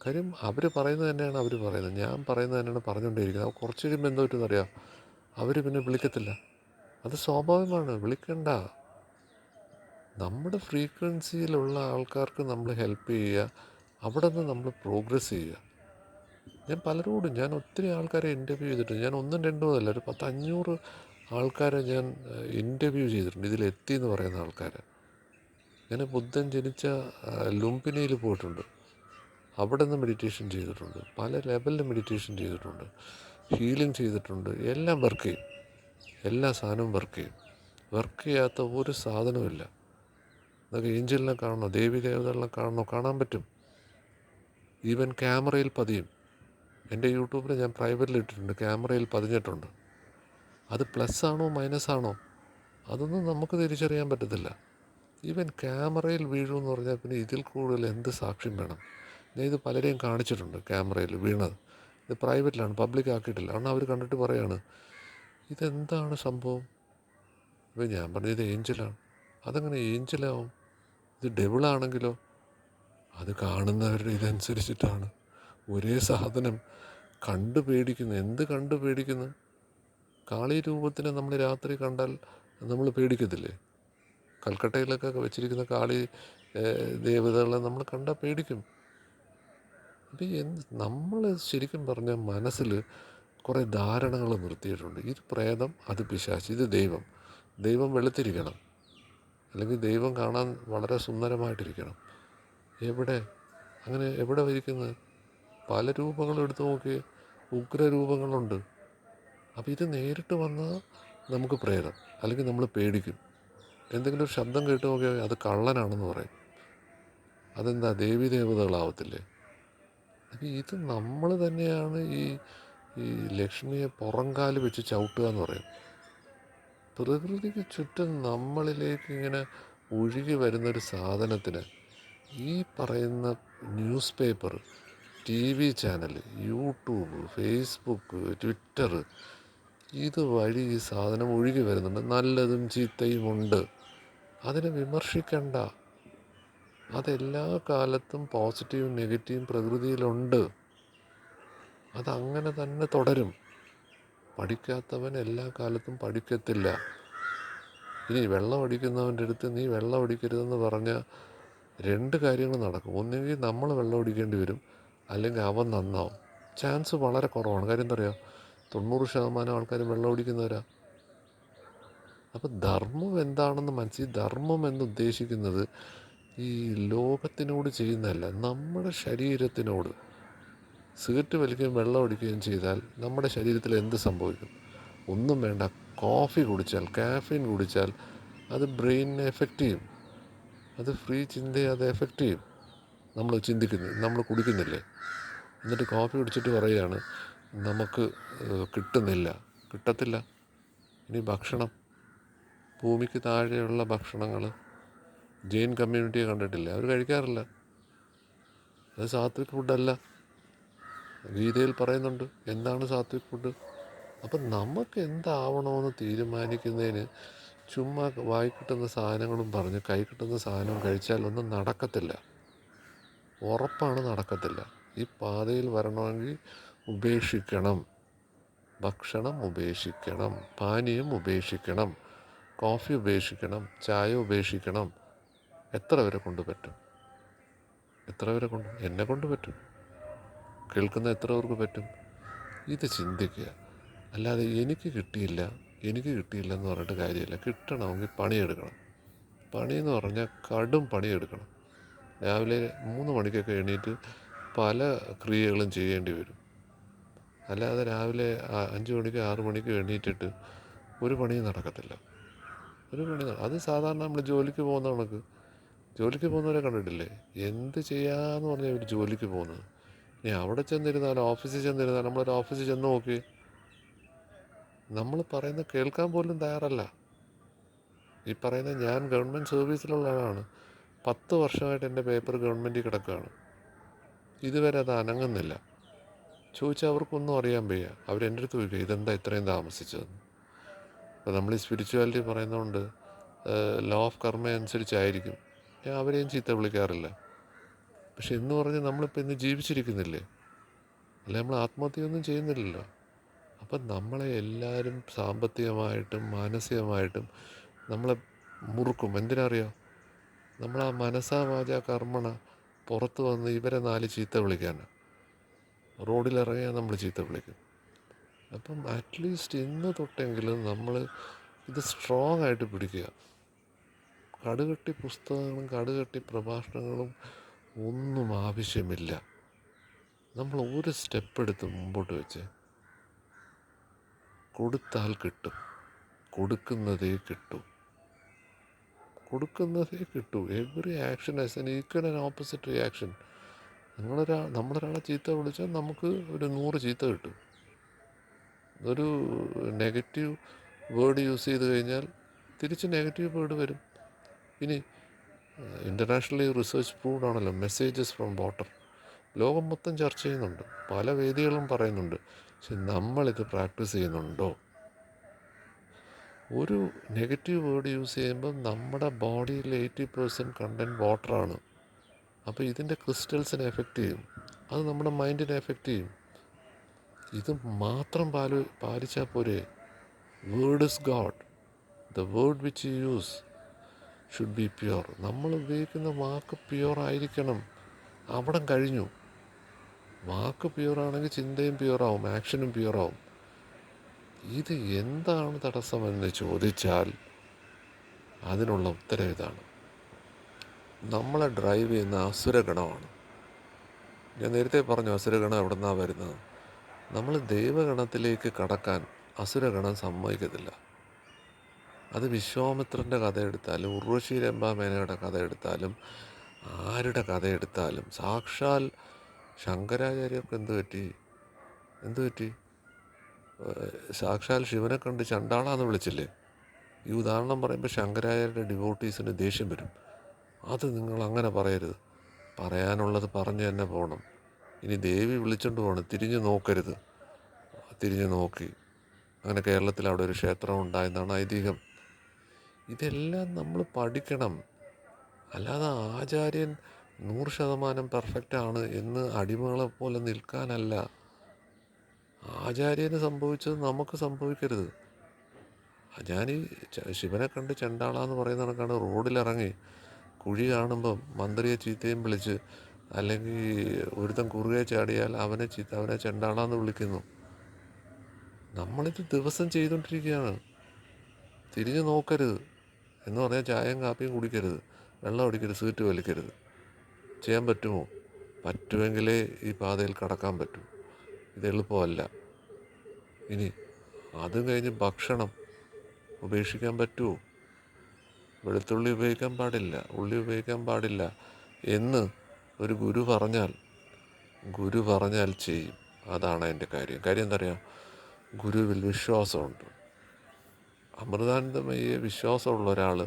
കാര്യം അവർ പറയുന്നത് തന്നെയാണ് അവർ പറയുന്നത്, ഞാൻ പറയുന്നത് തന്നെയാണ് പറഞ്ഞുകൊണ്ടിരിക്കുന്നത്. അപ്പോൾ കുറച്ച് കഴിയുമ്പോൾ എന്തോ പറ്റുമെന്നറിയാം, അവർ പിന്നെ വിളിക്കത്തില്ല. അത് സ്വാഭാവികമാണ്. വിളിക്കണ്ട. നമ്മുടെ ഫ്രീക്വൻസിയിലുള്ള ആൾക്കാർക്ക് നമ്മൾ ഹെൽപ്പ് ചെയ്യുക, അവിടെ നിന്ന് നമ്മൾ പ്രോഗ്രസ് ചെയ്യുക. ഞാൻ ഒത്തിരി ആൾക്കാരെ ഇൻ്റർവ്യൂ ചെയ്തിട്ടുണ്ട്. ഞാൻ 1-2 അല്ല, ഒരു 10-500 ആൾക്കാരെ ഞാൻ ഇൻ്റർവ്യൂ ചെയ്തിട്ടുണ്ട്, ഇതിലെത്തി എന്ന് പറയുന്ന ആൾക്കാരെ. ഞാൻ ബുദ്ധൻ ജനിച്ച ലുംപിനിയിൽ പോയിട്ടുണ്ട്. അവിടെ നിന്ന് മെഡിറ്റേഷൻ ചെയ്തിട്ടുണ്ട്, പല ലെവലിൽ മെഡിറ്റേഷൻ ചെയ്തിട്ടുണ്ട്, ഹീലിംഗ് ചെയ്തിട്ടുണ്ട്. എല്ലാം വർക്ക് ചെയ്യും, എല്ലാ സാധനവും വർക്ക് ചെയ്യും. വർക്ക് ചെയ്യാത്ത ഒരു സാധനവുമില്ല. അതൊക്കെ ഏഞ്ചലിനെ കാണണോ, ദേവി ദേവതകളെ കാണണോ? കാണാൻ പറ്റും. ഈവൻ ക്യാമറയിൽ പതിയും. എൻ്റെ യൂട്യൂബിൽ ഞാൻ പ്രൈവറ്റിൽ ഇട്ടിട്ടുണ്ട്, ക്യാമറയിൽ പതിഞ്ഞിട്ടുണ്ട്. അത് പ്ലസ് ആണോ മൈനസ് ആണോ അതൊന്നും നമുക്ക് തിരിച്ചറിയാൻ പറ്റത്തില്ല. ഈവൻ ക്യാമറയിൽ വീഴുമെന്ന് പറഞ്ഞാൽ പിന്നെ ഇതിൽ കൂടുതൽ എന്ത് സാക്ഷ്യം വേണം? ഞാൻ ഇത് പലരെയും കാണിച്ചിട്ടുണ്ട്, ക്യാമറയിൽ വീണത്. ഇത് പ്രൈവറ്റിലാണ്, പബ്ലിക് ആക്കിയിട്ടില്ല. കാരണം അവർ കണ്ടിട്ട് പറയാണ് ഇതെന്താണ് സംഭവം. അപ്പോൾ ഞാൻ പറഞ്ഞത് ഇത് ഏഞ്ചലാണ്. അതെങ്ങനെ ഏഞ്ചലാവും? ഇത് ഡെവിളാണെങ്കിലോ? അത് കാണുന്നവരുടെ ഇതനുസരിച്ചിട്ടാണ്. ഒരേ സാധനം കണ്ടു പേടിക്കുന്നു. എന്ത് കണ്ടു പേടിക്കുന്നു? കാളി രൂപത്തിനെ നമ്മൾ രാത്രി കണ്ടാൽ നമ്മൾ പേടിക്കത്തില്ലേ? കൽക്കട്ടയിലൊക്കെ വെച്ചിരിക്കുന്ന കാളി ദേവതകളെ നമ്മൾ കണ്ടാൽ പേടിക്കും. അപ്പം നമ്മൾ ശരിക്കും പറഞ്ഞാൽ മനസ്സിൽ കുറേ ധാരണകൾ നിർത്തിയിട്ടുണ്ട്. ഇത് പ്രേതം, അത് പിശാച്, ഇത് ദൈവം. ദൈവം വെളുത്തിരിക്കണം, അല്ലെങ്കിൽ ദൈവം കാണാൻ വളരെ സുന്ദരമായിട്ടിരിക്കണം. എവിടെ? അങ്ങനെ എവിടെ ഇരിക്കുന്നത്? പല രൂപങ്ങളും എടുത്തു നോക്കി, ഉഗ്രരൂപങ്ങളുണ്ട്. അപ്പോൾ ഇത് നേരിട്ട് വന്നാൽ നമുക്ക് പ്രേതം, അല്ലെങ്കിൽ നമ്മൾ പേടിക്കും. എന്തെങ്കിലും ഒരു ശബ്ദം കേട്ട് നോക്കിയാൽ അത് കള്ളനാണെന്ന് പറയും. അതെന്താ? ദേവീ ദേവതകളാവത്തില്ലേ? അപ്പം ഇത് നമ്മൾ തന്നെയാണ് ഈ ലക്ഷ്മിയെ പുറംകാല് വെച്ച് ചവിട്ടുക എന്ന് പറയും. പ്രകൃതിക്ക് ചുറ്റും നമ്മളിലേക്ക് ഇങ്ങനെ ഒഴുകി വരുന്നൊരു സാധനത്തിന് ഈ പറയുന്ന newspaper, T V channel, YouTube, Facebook, Twitter, ഇതുവഴി ഈ സാധനം ഒഴുകി വരുന്നുണ്ട്. നല്ലതും ചീത്തയും ഉണ്ട്. അതിനെ വിമർശിക്കണ്ട. അതെല്ലാ കാലത്തും പോസിറ്റീവും നെഗറ്റീവും പ്രകൃതിയിലുണ്ട്. അതങ്ങനെ തന്നെ തുടരും. പഠിക്കാത്തവൻ എല്ലാ കാലത്തും പഠിക്കത്തില്ല. ഇനി വെള്ളം അടിക്കുന്നവൻ്റെ അടുത്ത് നീ വെള്ളം അടിക്കരുതെന്ന് പറഞ്ഞാൽ രണ്ട് കാര്യങ്ങൾ നടക്കും. ഒന്നുകിൽ നമ്മൾ വെള്ളം അടിക്കേണ്ടി വരും, അല്ലെങ്കിൽ അവൻ നന്നാവും. ചാൻസ് വളരെ കുറവാണ്. കാര്യം എന്താ പറയുക, 90% ആൾക്കാരും വെള്ളം അടിക്കുന്നവരാ. അപ്പം ധർമ്മം എന്താണെന്ന് ധർമ്മം എന്നുദ്ദേശിക്കുന്നത് ഈ ലോകത്തിനോട് ചെയ്യുന്നതല്ല, നമ്മുടെ ശരീരത്തിനോട്. സിഗരറ്റ് വലിക്കുകയും വെള്ളം അടിക്കുകയും ചെയ്താൽ നമ്മുടെ ശരീരത്തിൽ എന്ത് സംഭവിക്കും? ഒന്നും വേണ്ട. കോഫി കുടിച്ചാൽ, കാഫീൻ കുടിച്ചാൽ അത് ബ്രെയിനിനെ എഫക്റ്റ് ചെയ്യും. അത് ഫ്രീ ചിന്തയെ അത് എഫക്റ്റ് ചെയ്യും. നമ്മൾ ചിന്തിക്കുന്നത്, നമ്മൾ കുടിക്കുന്നില്ലേ? എന്നിട്ട് കോഫി കുടിച്ചിട്ട് പറയുകയാണ് നമുക്ക് കിട്ടുന്നില്ല. കിട്ടത്തില്ല. ഇനി ഭക്ഷണം, ഭൂമിക്ക് താഴെയുള്ള ഭക്ഷണങ്ങൾ, ജെയിൻ കമ്മ്യൂണിറ്റിയെ കണ്ടിട്ടില്ല, അവർ കഴിക്കാറില്ല. അത് സാത്വിക് ഫുഡല്ല. ഗീതയിൽ പറയുന്നുണ്ട് എന്താണ് സാത്വിക് ഫുഡ്. അപ്പം നമുക്ക് എന്താവണമെന്ന് തീരുമാനിക്കുന്നതിന് ചുമ്മാ വായി കിട്ടുന്ന സാധനങ്ങളും പറഞ്ഞ് കൈ കിട്ടുന്ന സാധനവും കഴിച്ചാലൊന്നും നടക്കത്തില്ല. ഉറപ്പാണ് നടക്കത്തില്ല. ഈ പാതയിൽ വരണമെങ്കിൽ ഉപേക്ഷിക്കണം. ഭക്ഷണം ഉപേക്ഷിക്കണം, പാനീയം ഉപേക്ഷിക്കണം, കോഫി ഉപേക്ഷിക്കണം, ചായ ഉപേക്ഷിക്കണം. എത്ര വരെ കൊണ്ട് പറ്റും? എത്ര വരെ കൊണ്ട്? എന്നെ കൊണ്ട് പറ്റും. കേൾക്കുന്ന എത്ര പേർക്ക് പറ്റും? ഇത് ചിന്തിക്കുക. അല്ലാതെ എനിക്ക് കിട്ടിയില്ല എന്ന് പറഞ്ഞിട്ട് കാര്യമില്ല. കിട്ടണമെങ്കിൽ പണിയെടുക്കണം. പണിയെന്ന് പറഞ്ഞാൽ കടും പണിയെടുക്കണം. രാവിലെ 3 മണിക്കൊക്കെ എണീറ്റ് പല ക്രിയകളും ചെയ്യേണ്ടി വരും. അല്ലാതെ രാവിലെ 5 മണിക്ക് 6 മണിക്ക് എണീറ്റിട്ട് ഒരു പണിയും നടക്കത്തില്ല. അത് സാധാരണ നമ്മൾ ജോലിക്ക് പോകുന്ന കണക്ക്. ജോലിക്ക് പോകുന്നവരെ കണ്ടിട്ടില്ലേ? എന്ത് ചെയ്യാമെന്ന് പറഞ്ഞാൽ ഇവർ ജോലിക്ക് പോകുന്നത്. ഇനി അവിടെ ചെന്നിരുന്നാലും, ഓഫീസിൽ ചെന്നിരുന്നാലും, നമ്മളൊരു ഓഫീസിൽ ചെന്ന് നോക്കി, നമ്മൾ പറയുന്നത് കേൾക്കാൻ പോലും തയ്യാറല്ല. ഈ പറയുന്ന ഞാൻ ഗവൺമെൻറ് സർവീസിലുള്ള ആളാണ്. 10 വർഷമായിട്ട് എൻ്റെ പേപ്പർ ഗവൺമെൻറ്റിൽ കിടക്കുകയാണ്. ഇതുവരെ അത് അനങ്ങുന്നില്ല. ചോദിച്ചാൽ അവർക്കൊന്നും അറിയാൻ വയ്യ. അവരെൻ്റെ അടുത്ത് ചോദിക്കുക ഇതെന്താ ഇത്രയും താമസിച്ചതെന്ന്. അപ്പോൾ നമ്മൾ ഈ സ്പിരിച്വാലിറ്റി പറയുന്നതുകൊണ്ട് ലോ ഓഫ് കർമ്മ അനുസരിച്ചായിരിക്കും. ഞാൻ അവരെയും ചീത്ത വിളിക്കാറില്ല. പക്ഷെ എന്ന് പറഞ്ഞ് നമ്മളിപ്പോൾ ഇന്ന് ജീവിച്ചിരിക്കുന്നില്ലേ? അല്ല, നമ്മൾ ആത്മഹത്യയൊന്നും ചെയ്യുന്നില്ലല്ലോ. അപ്പം നമ്മളെ എല്ലാവരും സാമ്പത്തികമായിട്ടും മാനസികമായിട്ടും നമ്മളെ മുറുക്കും. എന്തിനറിയോ? നമ്മൾ ആ മനസാ വാച കർമ്മണ പുറത്ത് വന്ന് ഇവരെ 4 ചീത്ത വിളിക്കാനാണ്. റോഡിലിറങ്ങിയാൽ നമ്മൾ ചീത്ത വിളിക്കും. അപ്പം അറ്റ്ലീസ്റ്റ് ഇന്ന് തൊട്ടെങ്കിലും നമ്മൾ ഇത് സ്ട്രോങ് ആയിട്ട് പിടിക്കുക. കടുകട്ടി പുസ്തകങ്ങളും കടുകട്ടി പ്രഭാഷണങ്ങളും ഒന്നും ആവശ്യമില്ല. നമ്മൾ ഒരു സ്റ്റെപ്പ് എടുത്ത് മുമ്പോട്ട് വെച്ച് കൊടുത്താൽ കിട്ടും. കൊടുക്കുന്നതേ കിട്ടൂ. Every action has an equal and opposite reaction. നമ്മളൊരാളെ ചീത്ത വിളിച്ചാൽ നമുക്ക് ഒരു 100 ചീത്ത കിട്ടും. ഒരു നെഗറ്റീവ് വേർഡ് യൂസ് ചെയ്ത് കഴിഞ്ഞാൽ തിരിച്ച് നെഗറ്റീവ് വേർഡ് വരും. ഇനി ഇൻ്റർനാഷണലി റിസർച്ച് പ്രൂവ്ഡ് ആണല്ലോ മെസ്സേജസ് ഫ്രം വാട്ടർ. ലോകം മൊത്തം ചർച്ച ചെയ്യുന്നുണ്ട്, പല വേദികളും പറയുന്നുണ്ട്. പക്ഷെ നമ്മളിത് പ്രാക്ടീസ് ചെയ്യുന്നുണ്ടോ? ഒരു നെഗറ്റീവ് വേർഡ് യൂസ് ചെയ്യുമ്പോൾ നമ്മുടെ ബോഡിയിൽ 80% കണ്ടൻറ്റ് വാട്ടറാണ്. അപ്പോൾ ഇതിൻ്റെ ക്രിസ്റ്റൽസിനെ എഫക്റ്റ് ചെയ്യും, അത് നമ്മുടെ മൈൻഡിനെ എഫക്റ്റ് ചെയ്യും. ഇത് മാത്രം പാലിച്ചാൽ പോരെ? Word is God. The word which you use should be pure. നമ്മൾ ഉപയോഗിക്കുന്ന വാക്ക് പ്യുവർ ആയിരിക്കണം. അവിടെ കഴിഞ്ഞു. വാക്ക് പ്യുവറാണെങ്കിൽ ചിന്തയും പ്യുവറാവും, ആക്ഷനും പ്യുവറാവും. ഇത് എന്താണ് തടസ്സമെന്ന് ചോദിച്ചാൽ അതിനുള്ള ഉത്തരം ഇതാണ്: നമ്മളെ ഡ്രൈവ് ചെയ്യുന്ന അസുരഗണമാണ്. ഞാൻ നേരത്തെ പറഞ്ഞു അസുരഗണം എവിടെ നിന്നാണ് വരുന്നത്. നമ്മൾ ദൈവഗണത്തിലേക്ക് കടക്കാൻ അസുരഗണം സമ്മതിക്കത്തില്ല. അത് വിശ്വാമിത്രൻ്റെ കഥ എടുത്താലും ഉർവശി രംഭാമേനയുടെ കഥ എടുത്താലും ആരുടെ കഥ എടുത്താലും, സാക്ഷാൽ ശങ്കരാചാര്യർക്ക് എന്തു പറ്റി? സാക്ഷാൽ ശിവനെ കണ്ട് ചണ്ടാളാന്ന് വിളിച്ചില്ലേ? ഈ ഉദാഹരണം പറയുമ്പോൾ ശങ്കരാചാര്യരുടെ ഡിവോട്ടീസിന് ദേഷ്യം വരും. അത് നിങ്ങൾ അങ്ങനെ പറയരുത്, പറയാനുള്ളത് പറഞ്ഞു തന്നെ പോകണം. ഇനി ദേവി വിളിച്ചുകൊണ്ട് പോകണം, തിരിഞ്ഞു നോക്കരുത്. തിരിഞ്ഞു നോക്കി. അങ്ങനെ കേരളത്തിൽ അവിടെ ഒരു ക്ഷേത്രം ഉണ്ടായെന്നാണ് ഐതിഹ്യം. ഇതെല്ലാം നമ്മൾ പഠിക്കണം. അല്ലാതെ ആചാര്യൻ 100% പെർഫെക്റ്റാണ് എന്ന് അടിമകളെ പോലെ നിൽക്കാനല്ല. ആചാര്യന് സംഭവിച്ചത് നമുക്ക് സംഭവിക്കരുത്. ഞാൻ ഈ ശിവനെ കണ്ട് ചെണ്ടാളാന്ന് പറയുന്ന കണക്കാണ് റോഡിലിറങ്ങി കുഴി കാണുമ്പം മന്ത്രിയെ ചീത്തയും വിളിച്ച്, അല്ലെങ്കിൽ ഒരുത്തൻ കുറുകെ ചാടിയാൽ അവനെ ചെണ്ടാളാന്ന് വിളിക്കുന്നു. നമ്മളിത് ദിവസം ചെയ്തുകൊണ്ടിരിക്കുകയാണ്. തിരിഞ്ഞു നോക്കരുത് എന്ന് പറഞ്ഞാൽ ചായയും കാപ്പിയും കുടിക്കരുത്, വെള്ളം അടിക്കരുത്, സിഗരറ്റ് വലിക്കരുത്. ചെയ്യാൻ പറ്റുമോ? പറ്റുമെങ്കിലേ ഈ പാതയിൽ കടക്കാൻ പറ്റൂ. ഇത് എളുപ്പമല്ല. ഇനി അതും കഴിഞ്ഞ് ഭക്ഷണം ഉപേക്ഷിക്കാൻ പറ്റുമോ? വെളുത്തുള്ളി ഉപയോഗിക്കാൻ പാടില്ല, ഉള്ളി ഉപയോഗിക്കാൻ പാടില്ല എന്ന് ഒരു ഗുരു പറഞ്ഞാൽ ചെയ്യും. അതാണ് എൻ്റെ കാര്യം. എന്താ പറയുക? ഗുരുവിൽ വിശ്വാസമുണ്ട്. അമൃതാനന്ദമയെ വിശ്വാസമുള്ള ഒരാൾ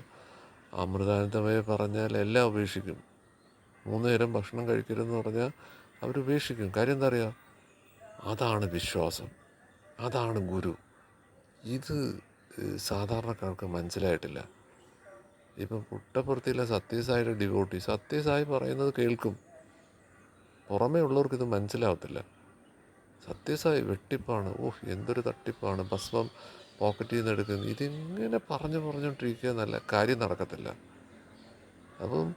അമൃതാനന്ദമയെ പറഞ്ഞാൽ എല്ലാം ഉപേക്ഷിക്കും. 3 നേരം ഭക്ഷണം കഴിക്കരുതെന്ന് പറഞ്ഞാൽ അവരുപേക്ഷിക്കും. കാര്യം എന്താ പറയുക? അതാണ് വിശ്വാസം, അതാണ് ഗുരു. ഇത് സാധാരണക്കാർക്ക് മനസ്സിലായിട്ടില്ല. ഇപ്പം പുട്ടപ്പുറത്തിലെ സത്യസായിയുടെ ഡിവോട്ടി സത്യസായി പറയുന്നത് കേൾക്കും, പുറമേ ഉള്ളവർക്കിത് മനസ്സിലാവത്തില്ല. സത്യസായി വെട്ടിപ്പാണ്, എന്തൊരു തട്ടിപ്പാണ്, ഭസ്മം പോക്കറ്റിൽ നിന്ന് എടുക്കുന്നത്, ഇതിങ്ങനെ പറഞ്ഞുകൊണ്ടിരിക്കുക എന്നല്ല, കാര്യം നടക്കത്തില്ല. അപ്പം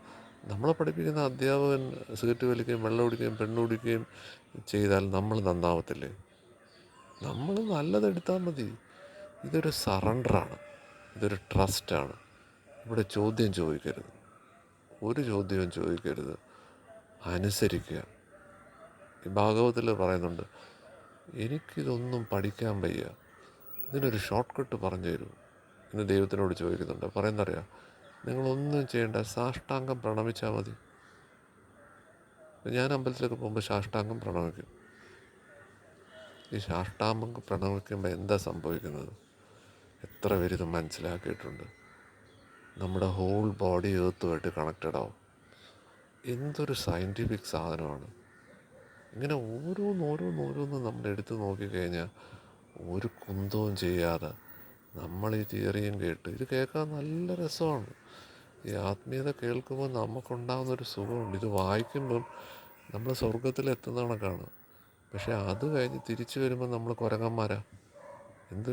നമ്മളെ പഠിപ്പിക്കുന്ന അധ്യാപകൻ സിഗരറ്റ് വലിക്കുകയും വെള്ളം കുടിക്കുകയും പെണ്ണുപിടിക്കുകയും ചെയ്താൽ നമ്മൾ നന്നാവത്തില്ലേ? നമ്മൾ നല്ലതെടുത്താൽ മതി. ഇതൊരു സറണ്ടറാണ്, ഇതൊരു ട്രസ്റ്റാണ്. ഇവിടെ ചോദ്യം ചോദിക്കരുത്, ഒരു ചോദ്യവും ചോദിക്കരുത്, അനുസരിക്കുക. ഈ ഭാഗവതത്തിൽ പറയുന്നുണ്ട്, എനിക്കിതൊന്നും പഠിക്കാൻ വയ്യ, ഇതിനൊരു ഷോർട്ട് കട്ട് പറഞ്ഞു തരൂ എന്ന് ദൈവത്തിനോട് ചോദിക്കുന്നുണ്ട്. പറയുന്നറിയാം, നിങ്ങളൊന്നും ചെയ്യേണ്ട, സാഷ്ടാംഗം പ്രണമിച്ചാൽ മതി. ഞാൻ അമ്പലത്തിലൊക്കെ പോകുമ്പോൾ സാഷ്ടാംഗം പ്രണമിക്കും. ഈ സാഷ്ടാംഗം പ്രണമിക്കുമ്പോൾ എന്താ സംഭവിക്കുന്നത്? എത്ര പേര് ഇത് മനസ്സിലാക്കിയിട്ടുണ്ട്? നമ്മുടെ ഹോൾ ബോഡി എർത്തുമായിട്ട് കണക്റ്റഡ് ആവും. എന്തൊരു സയൻറ്റിഫിക് സാധനമാണ്. ഇങ്ങനെ ഓരോന്നും നമ്മൾ എടുത്ത് നോക്കിക്കഴിഞ്ഞാൽ ഒരു കുന്തവും ചെയ്യാതെ നമ്മൾ ഈ തിയറിയും കേട്ട്, ഇത് കേൾക്കാൻ നല്ല രസമാണ്. ഈ ആത്മീയത കേൾക്കുമ്പോൾ നമുക്കുണ്ടാകുന്നൊരു സുഖമുണ്ട്. ഇത് വായിക്കുമ്പം നമ്മൾ സ്വർഗത്തിലെത്തുന്ന കണക്കാണ്. പക്ഷേ അത് കഴിഞ്ഞ് തിരിച്ചു വരുമ്പോൾ നമ്മൾ കുരങ്ങന്മാരാ.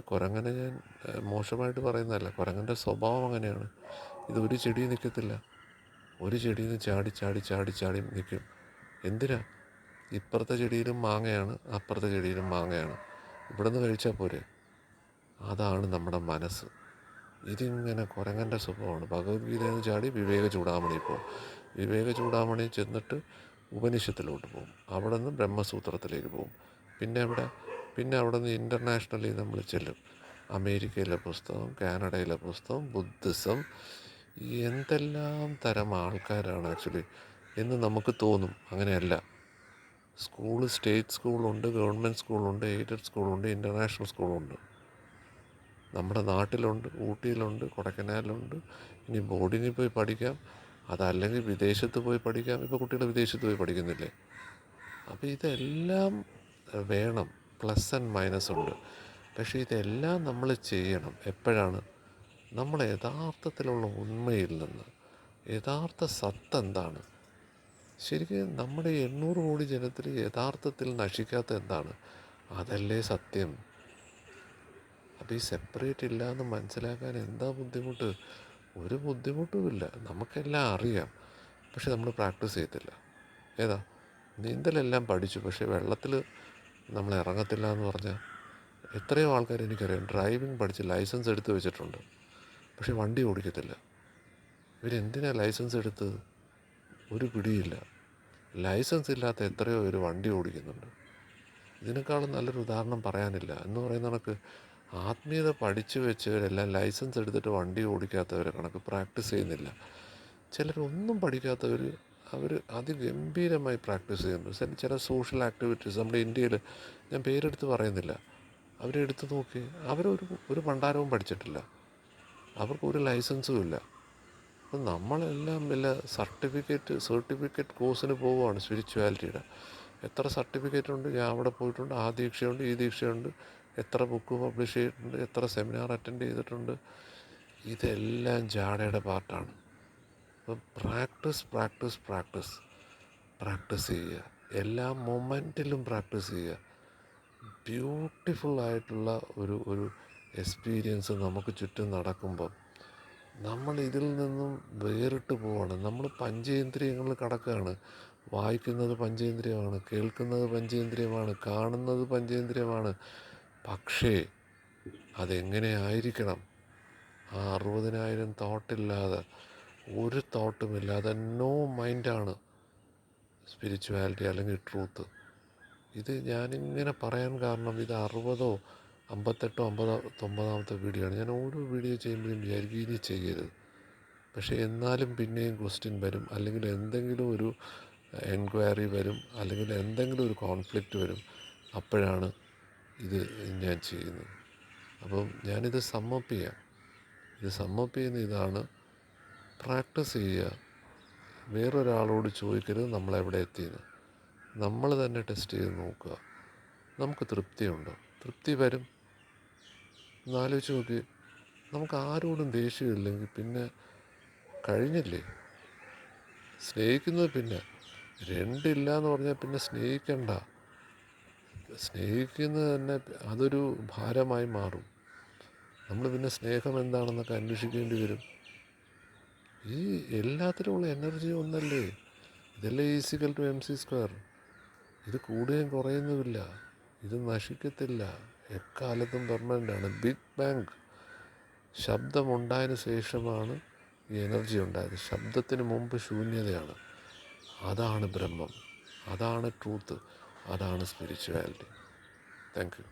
കുരങ്ങനെ ഞാൻ മോശമായിട്ട് പറയുന്നതല്ല, കുരങ്ങൻ്റെ സ്വഭാവം അങ്ങനെയാണ്. ഇത് ഒരു ചെടി നിൽക്കത്തില്ല, ഒരു ചെടിയിൽ നിന്ന് ചാടി നിൽക്കും. എന്തിനാ? ഇപ്പുറത്തെ ചെടിയിലും മാങ്ങയാണ്, അപ്പുറത്തെ ചെടിയിലും മാങ്ങയാണ്, ഇവിടെ നിന്ന് കഴിച്ചാൽ പോരെ? അതാണ് നമ്മുടെ മനസ്സ്. ഇതിങ്ങനെ കുരങ്ങൻ്റെ സ്വഭാവമാണ്. ഭഗവത്ഗീതയിൽ നിന്ന് ചാടി വിവേക ചൂടാമണി പോകും, വിവേക ചൂടാമണി ചെന്നിട്ട് ഉപനിഷത്തിലോട്ട് പോകും, അവിടെ നിന്ന് ബ്രഹ്മസൂത്രത്തിലേക്ക് പോകും. പിന്നെ അവിടെ നിന്ന് ഇൻ്റർനാഷണലി നമ്മൾ ചെല്ലും. അമേരിക്കയിലെ പുസ്തകം, കാനഡയിലെ പുസ്തകം, ബുദ്ധിസം, എന്തെല്ലാം തരം ആൾക്കാരാണ് ആക്ച്വലി എന്ന് നമുക്ക് തോന്നും. അങ്ങനെയല്ല. സ്റ്റേറ്റ് സ്കൂളുണ്ട്, ഗവൺമെൻറ് സ്കൂളുണ്ട്, എയ്ഡഡ് സ്കൂളുണ്ട്, ഇൻ്റർനാഷണൽ സ്കൂളുണ്ട്. നമ്മുടെ നാട്ടിലുണ്ട്, ഊട്ടിയിലുണ്ട്, കൊടൈക്കനാലിലുണ്ട്. ഇനി ബോർഡിങ്ങിൽ പോയി പഠിക്കാം, അതല്ലെങ്കിൽ വിദേശത്ത് പോയി പഠിക്കാം. ഇപ്പോൾ കുട്ടികൾ വിദേശത്ത് പോയി പഠിക്കുന്നില്ലേ? അപ്പോൾ ഇതെല്ലാം വേണം. പ്ലസ് ആൻഡ് മൈനസ് ഉണ്ട്. പക്ഷേ ഇതെല്ലാം നമ്മൾ ചെയ്യണം എപ്പോഴാണ്? നമ്മൾ യഥാർത്ഥത്തിലുള്ള ഉണ്മയിൽ നിന്ന്, യഥാർത്ഥ സത്ത് എന്താണ്, ശരിക്കും നമ്മുടെ 800 കോടി ജനത്തിൽ യഥാർത്ഥത്തിൽ നശിക്കാത്ത എന്താണ്? അതല്ലേ സത്യം. അപ്പോൾ ഈ സെപ്പറേറ്റ് ഇല്ല എന്ന് മനസ്സിലാക്കാൻ എന്താ ബുദ്ധിമുട്ട്? ഒരു ബുദ്ധിമുട്ടുമില്ല. നമുക്കെല്ലാം അറിയാം, പക്ഷെ നമ്മൾ പ്രാക്ടീസ് ചെയ്യത്തില്ല. ഏതാ? നീന്തലെല്ലാം പഠിച്ചു, പക്ഷേ വെള്ളത്തിൽ നമ്മൾ ഇറങ്ങത്തില്ല എന്ന് പറഞ്ഞാൽ എത്രയോ ആൾക്കാർ എനിക്കറിയാം ഡ്രൈവിംഗ് പഠിച്ച് ലൈസൻസ് എടുത്ത് വെച്ചിട്ടുണ്ട്, പക്ഷെ വണ്ടി ഓടിക്കത്തില്ല. ഇവരെന്തിനാണ് ലൈസൻസ് എടുത്തത്? ഒരു പിടിയില്ല. ലൈസൻസ് ഇല്ലാത്ത എത്രയോ പേര് വണ്ടി ഓടിക്കുന്നുണ്ട്. ഇതിനേക്കാളും നല്ലൊരു ഉദാഹരണം പറയാനില്ല. എന്ന് പറയുന്ന കണക്ക് ആത്മീയത പഠിച്ചു വെച്ചവരെല്ലാം ലൈസൻസ് എടുത്തിട്ട് വണ്ടി ഓടിക്കാത്തവരെ കണക്ക് പ്രാക്ടീസ് ചെയ്യുന്നില്ല. ചിലരൊന്നും പഠിക്കാത്തവർ അവർ അതിഗംഭീരമായി പ്രാക്ടീസ് ചെയ്യുന്നു. ചില സോഷ്യൽ ആക്ടിവിറ്റീസ് നമ്മുടെ ഇന്ത്യയിൽ, ഞാൻ പേരെടുത്ത് പറയുന്നില്ല, അവരെ എടുത്ത് നോക്കി, ഒരു പണ്ടാരവും പഠിച്ചിട്ടില്ല, അവർക്കൊരു ലൈസൻസും ഇല്ല. അപ്പം നമ്മളെല്ലാം വല്ല സർട്ടിഫിക്കറ്റ് കോഴ്സിന് പോവുകയാണ് സ്പിരിച്വാലിറ്റിയുടെ. എത്ര സർട്ടിഫിക്കറ്റ് ഉണ്ട്? ഞാൻ അവിടെ പോയിട്ടുണ്ട്, ആ ദീക്ഷയുണ്ട്, ഈ ദീക്ഷയുണ്ട്, എത്ര ബുക്ക് പബ്ലിഷ് ചെയ്തിട്ടുണ്ട്, എത്ര സെമിനാർ അറ്റൻഡ് ചെയ്തിട്ടുണ്ട്. ഇതെല്ലാം ജാടയുടെ പാർട്ടാണ്. അപ്പം പ്രാക്ടീസ് ചെയ്യുക. എല്ലാ മൊമെൻറ്റിലും പ്രാക്ടീസ് ചെയ്യുക. ബ്യൂട്ടിഫുള്ളായിട്ടുള്ള ഒരു എക്സ്പീരിയൻസ് നമുക്ക് ചുറ്റും നടക്കുമ്പം നമ്മൾ ഇതിൽ നിന്നും വേറിട്ട് പോവാണ്. നമ്മൾ പഞ്ചേന്ദ്രിയങ്ങളിൽ കടക്കുകയാണ്. വായിക്കുന്നത് പഞ്ചേന്ദ്രിയമാണ്, കേൾക്കുന്നത് പഞ്ചേന്ദ്രിയമാണ്, കാണുന്നത് പഞ്ചേന്ദ്രിയമാണ്. പക്ഷേ അതെങ്ങനെ ആയിരിക്കണം? ആ 60,000 തോട്ടില്ലാതെ, ഒരു തോട്ടുമില്ലാതെ നോ മൈൻഡാണ് സ്പിരിച്വാലിറ്റി അല്ലെങ്കിൽ ട്രൂത്ത്. ഇത് ഞാനിങ്ങനെ പറയാൻ കാരണം, ഇത് 60ഓ 58ഓ 59ാമത്തെ വീഡിയോ ആണ്. ഞാൻ ഓരോ വീഡിയോ ചെയ്യുമ്പോഴും വിചാരിക്കും ഇനി ചെയ്യരുത്. പക്ഷേ എന്നാലും പിന്നെയും ക്വസ്റ്റ്യൻ വരും, അല്ലെങ്കിൽ എന്തെങ്കിലും ഒരു എൻക്വയറി വരും, അല്ലെങ്കിൽ എന്തെങ്കിലും ഒരു കോൺഫ്ലിക്റ്റ് വരും. അപ്പോഴാണ് ഇത് ഞാൻ ചെയ്യുന്നത്. അപ്പം ഞാനിത് സമ്മപ്പ് ചെയ്യുന്ന ഇതാണ്: പ്രാക്ടീസ് ചെയ്യുക. വേറൊരാളോട് ചോദിക്കരുത് നമ്മളെവിടെ എത്തിയെന്ന്. നമ്മൾ തന്നെ ടെസ്റ്റ് ചെയ്ത് നോക്കുക. നമുക്ക് തൃപ്തിയുണ്ടോ? തൃപ്തി വരും. ഒന്നാലോചിച്ച് നോക്കി, നമുക്ക് ആരോടും ദേഷ്യമില്ലെങ്കിൽ പിന്നെ കഴിഞ്ഞില്ലേ? സ്നേഹിക്കുന്നത് പിന്നെ രണ്ടില്ല എന്ന് പറഞ്ഞാൽ പിന്നെ സ്നേഹിക്കണ്ട. സ്നേഹിക്കുന്നത് തന്നെ അതൊരു ഭാരമായി മാറും. നമ്മൾ പിന്നെ സ്നേഹം എന്താണെന്നൊക്കെ അന്വേഷിക്കേണ്ടി വരും. ഈ എല്ലാത്തിനുമുള്ള എനർജി ഒന്നല്ലേ? ഇതല്ലേ E=mc². ഇത് കൂടുകയും കുറയുന്നുമില്ല, ഇത് നശിക്കത്തില്ല, എക്കാലത്തും പെർമനൻ്റാണ്. ബിഗ് ബാങ് ശബ്ദമുണ്ടായതിനു ശേഷമാണ് ഈ എനർജി ഉണ്ടായത്. ശബ്ദത്തിന് മുമ്പ് ശൂന്യതയാണ്. അതാണ് ബ്രഹ്മം, അതാണ് ട്രൂത്ത്, അതാണ് സ്പിരിച്വാലിറ്റി. Thank you.